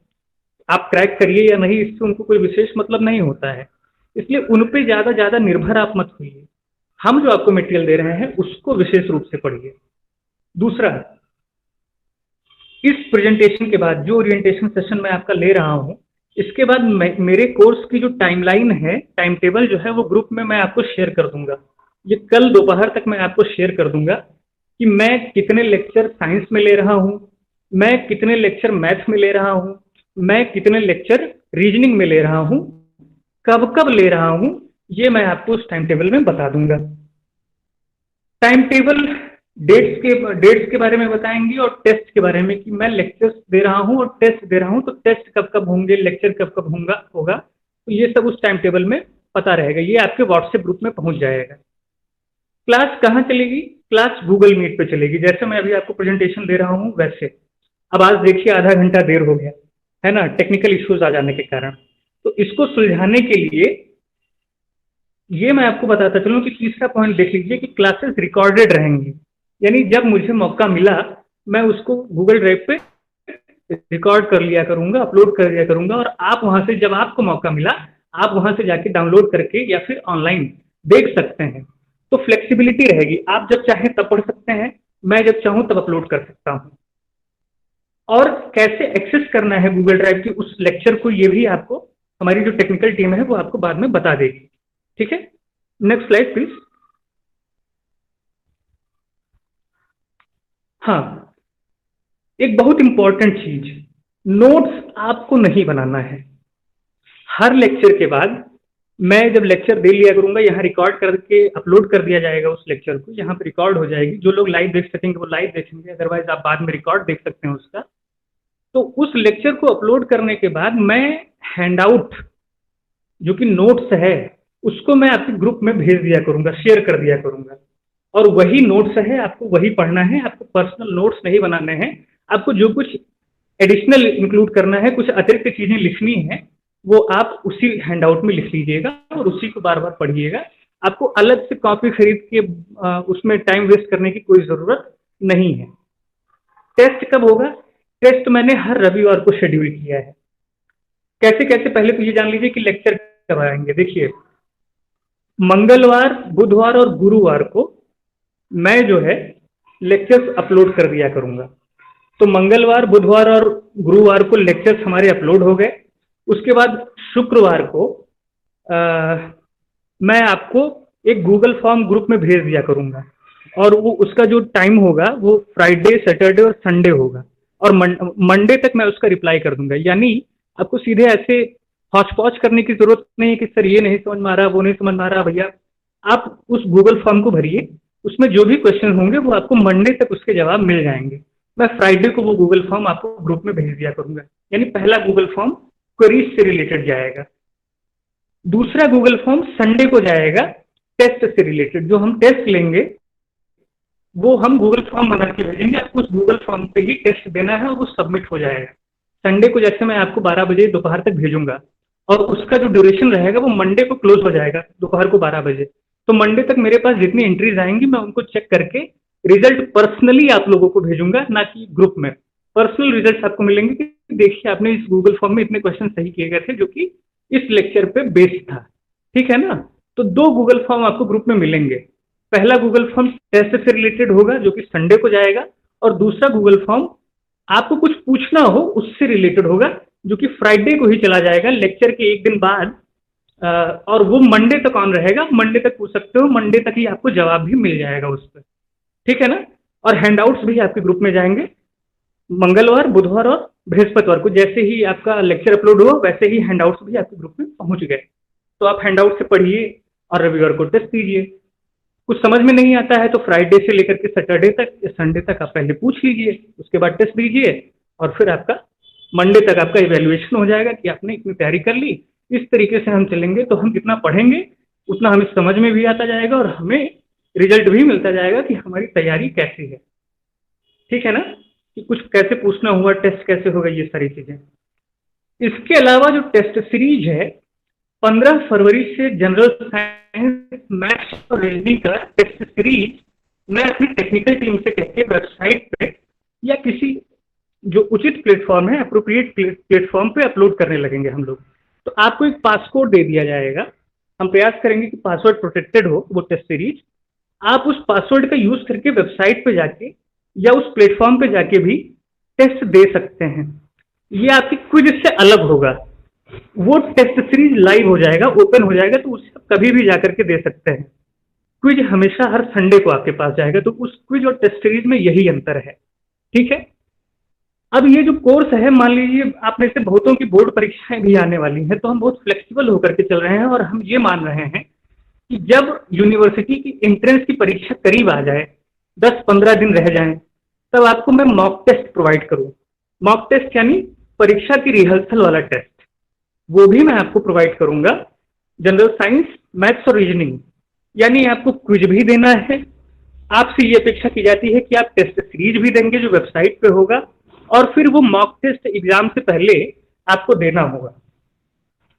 Speaker 1: आप क्रैक करिए या नहीं इससे उनको कोई विशेष मतलब नहीं होता है, इसलिए उन पे ज्यादा ज्यादा निर्भर आप मत होइए। हम जो आपको मटेरियल दे रहे हैं उसको विशेष रूप से पढ़िए। दूसरा, इस प्रेजेंटेशन के बाद जो ओरिएंटेशन सेशन मैं आपका ले रहा हूं, इसके बाद मेरे कोर्स की जो टाइमलाइन है, टाइम टेबल जो है वो ग्रुप में मैं आपको शेयर कर दूंगा। ये कल दोपहर तक मैं आपको शेयर कर दूंगा कि मैं कितने लेक्चर साइंस में ले रहा हूं, मैं कितने लेक्चर मैथ्स में ले रहा हूं, मैं कितने लेक्चर रीजनिंग में ले रहा हूं, कब कब ले रहा हूं, ये मैं आपको उस टाइम टेबल में बता दूंगा। टाइम टेबल डेट्स के बारे में बताएंगे और टेस्ट के बारे में कि मैं लेक्चर्स दे रहा हूं और टेस्ट दे रहा हूं, तो टेस्ट कब कब होंगे, लेक्चर कब कब होगा, तो ये सब उस टाइम टेबल में पता रहेगा, ये आपके व्हाट्सएप ग्रुप में पहुंच जाएगा। क्लास कहाँ चलेगी? क्लास गूगल मीट पे चलेगी, जैसे मैं अभी आपको प्रेजेंटेशन दे रहा हूँ वैसे। अब आज देखिए आधा घंटा देर हो गया है ना, टेक्निकल इश्यूज आ जाने के कारण। तो इसको सुलझाने के लिए ये मैं आपको बताता चलूं कि तीसरा पॉइंट देख लीजिए कि क्लासेस रिकॉर्डेड रहेंगी, यानी जब मुझे मौका मिला मैं उसको गूगल ड्राइव पे रिकॉर्ड कर लिया करूंगा, अपलोड कर लिया करूंगा, और आप वहां से जब आपको मौका मिला आप वहां से जाके डाउनलोड करके या फिर ऑनलाइन देख सकते हैं। तो फ्लेक्सिबिलिटी रहेगी, आप जब चाहें तब पढ़ सकते हैं, मैं जब चाहूं तब अपलोड कर सकता हूं। और कैसे एक्सेस करना है गूगल ड्राइव की उस लेक्चर को, ये भी आपको हमारी जो टेक्निकल टीम है वो आपको बाद में बता देगी। ठीक है, नेक्स्ट स्लाइड प्लीज। हाँ, एक बहुत इंपॉर्टेंट चीज, नोट्स आपको नहीं बनाना है। हर लेक्चर के बाद मैं जब लेक्चर दे लिया करूंगा, यहाँ रिकॉर्ड करके अपलोड कर दिया जाएगा उस लेक्चर को, यहाँ पे रिकॉर्ड हो जाएगी, जो लोग लाइव देख सकेंगे वो लाइव देखेंगे, अदरवाइज आप बाद में रिकॉर्ड देख सकते हैं उसका। तो उस लेक्चर को अपलोड करने के बाद मैं हैंडआउट जो कि नोट्स है उसको मैं आपके ग्रुप में भेज दिया करूंगा, शेयर कर दिया करूंगा, और वही नोट्स है, आपको वही पढ़ना है, आपको पर्सनल नोट्स नहीं बनाने हैं। आपको जो कुछ एडिशनल इंक्लूड करना है, कुछ अतिरिक्त चीजें लिखनी है, वो आप उसी हैंडआउट में लिख लीजिएगा और उसी को बार बार पढ़िएगा। आपको अलग से कॉपी खरीद के उसमें टाइम वेस्ट करने की कोई जरूरत नहीं है। टेस्ट कब होगा? टेस्ट मैंने हर रविवार को शेड्यूल किया है। कैसे कैसे, पहले तो ये जान लीजिए कि लेक्चर कब आएंगे। देखिए, मंगलवार, बुधवार और गुरुवार को मैं जो है लेक्चर्स अपलोड कर दिया करूंगा। तो मंगलवार, बुधवार और गुरुवार को लेक्चर्स हमारे अपलोड हो गए। उसके बाद शुक्रवार को मैं आपको एक गूगल फॉर्म ग्रुप में भेज दिया करूंगा, और वो उसका जो टाइम होगा वो फ्राइडे, सैटरडे और संडे होगा, और मंडे तक मैं उसका रिप्लाई कर दूंगा। यानी आपको सीधे ऐसे हौच पौच करने की जरूरत नहीं है कि सर ये नहीं समझ में आ रहा, वो नहीं समझ में आ रहा। भैया आप उस गूगल फॉर्म को भरिए, उसमें जो भी क्वेश्चन होंगे वो आपको मंडे तक उसके जवाब मिल जाएंगे। मैं फ्राइडे को वो गूगल फॉर्म आपको ग्रुप में भेज दिया करूंगा। यानी पहला गूगल फॉर्म क्वेरीज से रिलेटेड जाएगा, दूसरा गूगल फॉर्म संडे को जाएगा टेस्ट से रिलेटेड। जो हम टेस्ट लेंगे वो हम गूगल फॉर्म बना के भेजेंगे, आपको उस गूगल फॉर्म पे ही टेस्ट देना है और वो सबमिट हो जाएगा। संडे को जैसे मैं आपको 12 बजे दोपहर तक भेजूंगा, और उसका जो ड्यूरेशन रहेगा वो मंडे को क्लोज हो जाएगा दोपहर को 12 बजे। तो मंडे तक मेरे पास जितनी एंट्रीज आएंगी मैं उनको चेक करके रिजल्ट पर्सनली आप लोगों को भेजूंगा, ना कि ग्रुप में। पर्सनल रिजल्ट आपको मिलेंगे कि देखिए आपने इस गूगल फॉर्म में इतने क्वेश्चन सही किए गए थे जो कि इस लेक्चर पे बेस्ड था। ठीक है ना? तो 2 गूगल फॉर्म आपको ग्रुप में मिलेंगे। पहला गूगल फॉर्म टेस्ट से रिलेटेड होगा जो कि संडे को जाएगा, और दूसरा गूगल फॉर्म आपको कुछ पूछना हो उससे रिलेटेड होगा जो कि फ्राइडे को ही चला जाएगा। लेक्चर के एक दिन बाद और वो मंडे तक ऑन रहेगा, मंडे तक पूछ सकते हो, मंडे तक ही आपको जवाब भी मिल जाएगा उस पर, ठीक है ना। और हैंडआउट्स भी आपके ग्रुप में जाएंगे मंगलवार, बुधवार और बृहस्पतिवार को। जैसे ही आपका लेक्चर अपलोड हुआ वैसे ही हैंडआउट्स भी आपके ग्रुप में पहुंच गए। तो आप हैंडआउट से पढ़िए और रविवार को टेस्ट दीजिए। कुछ समझ में नहीं आता है तो फ्राइडे से लेकर के सैटरडे तक या संडे तक आप पहले पूछ लीजिए, उसके बाद टेस्ट दीजिए और फिर आपका मंडे तक आपका इवेल्युएशन हो जाएगा कि आपने इतनी तैयारी कर ली। इस तरीके से हम चलेंगे तो हम जितना पढ़ेंगे उतना हमें समझ में भी आता जाएगा और हमें रिजल्ट भी मिलता जाएगा कि हमारी तैयारी कैसी है, ठीक है ना, कि कुछ कैसे पूछना हुआ, टेस्ट कैसे होगा, ये सारी चीजें। इसके अलावा जो टेस्ट सीरीज है 15 फरवरी से जनरल साइंस, मैथ्स और रीजनिंग का टेस्ट सीरीज मैं अपनी टेक्निकल टीम से कह के वेबसाइट पे या किसी जो उचित प्लेटफॉर्म है, अप्रोप्रिएट प्लेटफॉर्म पे अपलोड करने लगेंगे हम लोग। तो आपको एक पासकोड दे दिया जाएगा, हम प्रयास करेंगे कि पासवर्ड प्रोटेक्टेड हो वो टेस्ट सीरीज। आप उस पासवर्ड का यूज करके वेबसाइट पे जाके या उस प्लेटफॉर्म पे जाके भी टेस्ट दे सकते हैं। ये आपकी क्विज से अलग होगा, वो टेस्ट सीरीज लाइव हो जाएगा, ओपन हो जाएगा, तो उसे आप कभी भी जाकर के दे सकते हैं। क्विज हमेशा हर संडे को आपके पास जाएगा, तो उस क्विज और टेस्ट सीरीज में यही अंतर है, ठीक है। अब ये जो कोर्स है, मान लीजिए आप में से बहुतों की बोर्ड परीक्षाएं भी आने वाली हैं, तो हम बहुत फ्लेक्सिबल होकर के चल रहे हैं और हम ये मान रहे हैं कि जब यूनिवर्सिटी की एंट्रेंस की परीक्षा करीब आ जाए, 10-15 दिन रह जाएं, तब आपको मैं मॉक टेस्ट प्रोवाइड करूं। मॉक टेस्ट यानी परीक्षा की रिहर्सल वाला टेस्ट, वो भी मैं आपको प्रोवाइड करूंगा। जनरल साइंस, मैथ्स और रीजनिंग, यानी आपको क्विज भी देना है। आपसे ये अपेक्षा की जाती है कि आप टेस्ट सीरीज भी देंगे जो वेबसाइट पे होगा, और फिर वो मॉक टेस्ट एग्जाम से पहले आपको देना होगा।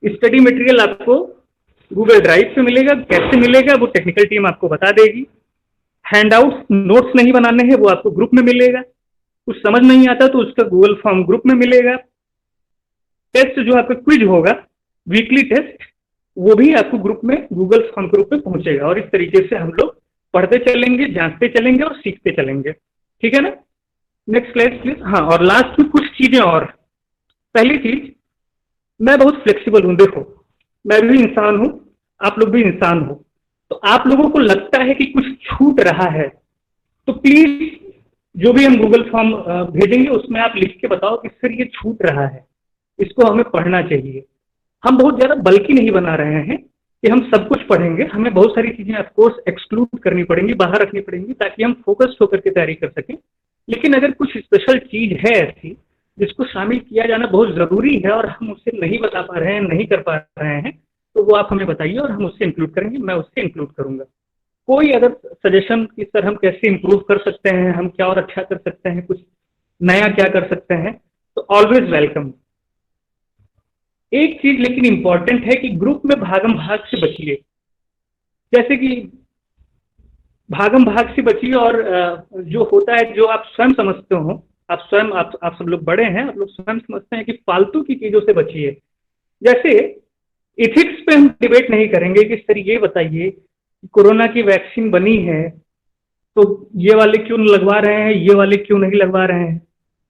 Speaker 1: स्टडी मटेरियल आपको गूगल ड्राइव पे मिलेगा, कैसे मिलेगा वो टेक्निकल टीम आपको बता देगी। हैंडआउट्स, नोट्स नहीं बनाने हैं, वो आपको ग्रुप में मिलेगा। कुछ समझ नहीं आता तो उसका गूगल फॉर्म ग्रुप में मिलेगा। टेस्ट जो आपका क्विज होगा, वीकली टेस्ट, वो भी आपको ग्रुप में, गूगल फॉर्म ग्रुप में पहुंचेगा। और इस तरीके से हम लोग पढ़ते चलेंगे, जांचते चलेंगे और सीखते चलेंगे, ठीक है ना। Next slide please. हाँ, और लास्ट में कुछ चीजें और। पहली चीज, मैं बहुत फ्लेक्सिबल हूं। देखो, मैं भी इंसान हूं, आप लोग भी इंसान हो, तो आप लोगों को लगता है कि कुछ छूट रहा है तो प्लीज जो भी हम गूगल फॉर्म भेजेंगे उसमें आप लिख के बताओ कि सर ये छूट रहा है, इसको हमें पढ़ना चाहिए। हम बहुत ज्यादा बल्कि नहीं बना रहे हैं कि हम सब कुछ पढ़ेंगे, हमें बहुत सारी चीजें ऑफकोर्स एक्सक्लूड करनी पड़ेंगी, बाहर रखनी पड़ेंगी, ताकि हम फोकस होकर के तैयारी कर सकें। लेकिन अगर कुछ स्पेशल चीज है ऐसी जिसको शामिल किया जाना बहुत जरूरी है और हम उससे नहीं बता पा रहे हैं, नहीं कर पा रहे हैं, तो वो आप हमें बताइए और हम उससे इंक्लूड करेंगे, मैं उससे इंक्लूड करूंगा। कोई अगर सजेशन कि सर हम कैसे इंप्रूव कर सकते हैं, हम क्या और अच्छा कर सकते हैं, कुछ नया क्या कर सकते हैं, तो ऑलवेज वेलकम। एक चीज लेकिन इंपॉर्टेंट है कि ग्रुप में भागम भाग से बचिए। जैसे कि भागम भाग से बचिए, और जो होता है, जो आप स्वयं समझते हो, आप स्वयं, आप सब लोग बड़े हैं, आप लोग स्वयं समझते हैं कि फालतू की चीजों से बचिए। जैसे इथिक्स पे हम डिबेट नहीं करेंगे कि सर ये बताइए कोरोना की वैक्सीन बनी है तो ये वाले क्यों लगवा रहे हैं, ये वाले क्यों नहीं लगवा रहे हैं।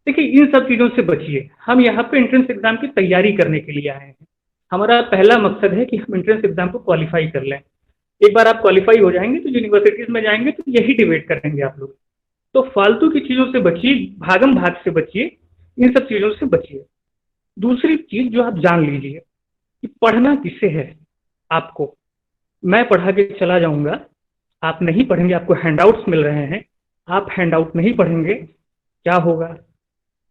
Speaker 1: देखिए, इन सब चीजों से बचिए। हम यहाँ पे एंट्रेंस एग्जाम की तैयारी करने के लिए आए हैं। हमारा पहला मकसद है कि हम एंट्रेंस एग्जाम को क्वालिफाई कर लें। एक बार आप क्वालिफाई हो जाएंगे तो यूनिवर्सिटीज में जाएंगे तो यही डिबेट करेंगे आप लोग। तो फालतू की चीजों से बचिए, भागम भाग से बचिए, इन सब चीजों से बचिए। दूसरी चीज जो आप जान लीजिए कि पढ़ना किसे है आपको। मैं पढ़ा के चला जाऊंगा, आप नहीं पढ़ेंगे, आपको हैंडआउट्स मिल रहे हैं, आप हैंडआउट नहीं पढ़ेंगे, क्या होगा।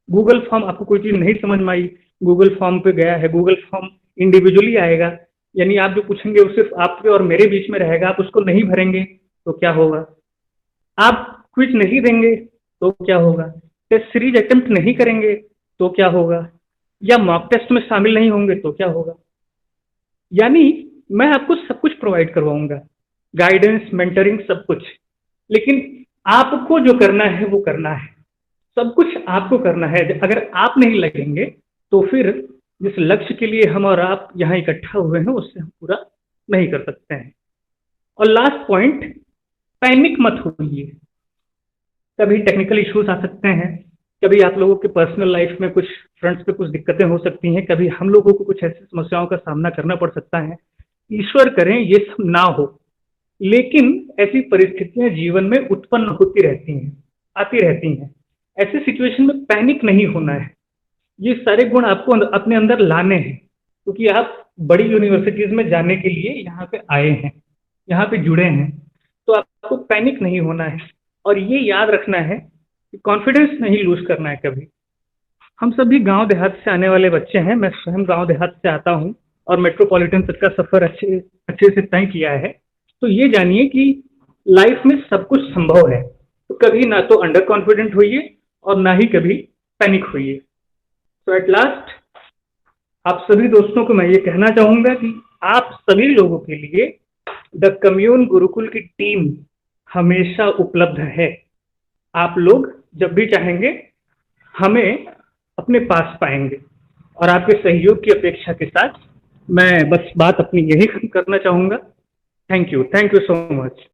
Speaker 1: गूगल फॉर्म, आपको कोई चीज नहीं समझ में आई, गूगल फॉर्म पे गया है, गूगल फॉर्म इंडिविजुअली आएगा, यानी आप जो पूछेंगे वो सिर्फ आपके और मेरे बीच में रहेगा, आप उसको नहीं भरेंगे तो क्या होगा। आप क्विज नहीं देंगे तो क्या होगा। टेस्ट सीरीज अटेम्प्ट नहीं करेंगे तो क्या होगा, या मॉक टेस्ट में शामिल नहीं होंगे तो क्या होगा। यानी मैं आपको सब कुछ प्रोवाइड करवाऊंगा, गाइडेंस, मेंटरिंग, सब कुछ। लेकिन आपको जो करना है वो करना है, सब कुछ आपको करना है। अगर आप नहीं लगेंगे तो फिर जिस लक्ष्य के लिए हम और आप यहाँ इकट्ठा हुए हैं उससे हम पूरा नहीं कर सकते हैं। और लास्ट पॉइंट, पैनिक मत होइए। कभी टेक्निकल इश्यूज आ सकते हैं, कभी आप लोगों के पर्सनल लाइफ में कुछ फ्रंट्स पे कुछ दिक्कतें हो सकती हैं, कभी हम लोगों को कुछ ऐसी समस्याओं का सामना करना पड़ सकता है। ईश्वर करें ये सब ना हो, लेकिन ऐसी परिस्थितियां जीवन में उत्पन्न होती रहती हैं, आती रहती हैं। ऐसे सिचुएशन में पैनिक नहीं होना है। ये सारे गुण आपको अपने अंदर लाने हैं, क्योंकि आप बड़ी यूनिवर्सिटीज में जाने के लिए यहाँ पे आए हैं, यहाँ पे जुड़े हैं। तो आपको पैनिक नहीं होना है, और ये याद रखना है कि कॉन्फिडेंस नहीं लूज करना है कभी। हम सभी गांव देहात से आने वाले बच्चे हैं, मैं स्वयं गांव देहात से आता हूं और मेट्रोपॉलिटन तक का सफर अच्छे अच्छे से तय किया है। तो ये जानिए कि लाइफ में सब कुछ संभव है। तो कभी ना तो अंडर कॉन्फिडेंट होइए और ना ही कभी पैनिक होइए। तो एट लास्ट आप सभी दोस्तों को मैं ये कहना चाहूंगा कि आप सभी लोगों के लिए द कम्यून गुरुकुल की टीम हमेशा उपलब्ध है। आप लोग जब भी चाहेंगे हमें अपने पास पाएंगे, और आपके सहयोग की अपेक्षा के साथ मैं बस बात अपनी यही खत्म करना चाहूंगा। Thank you so much.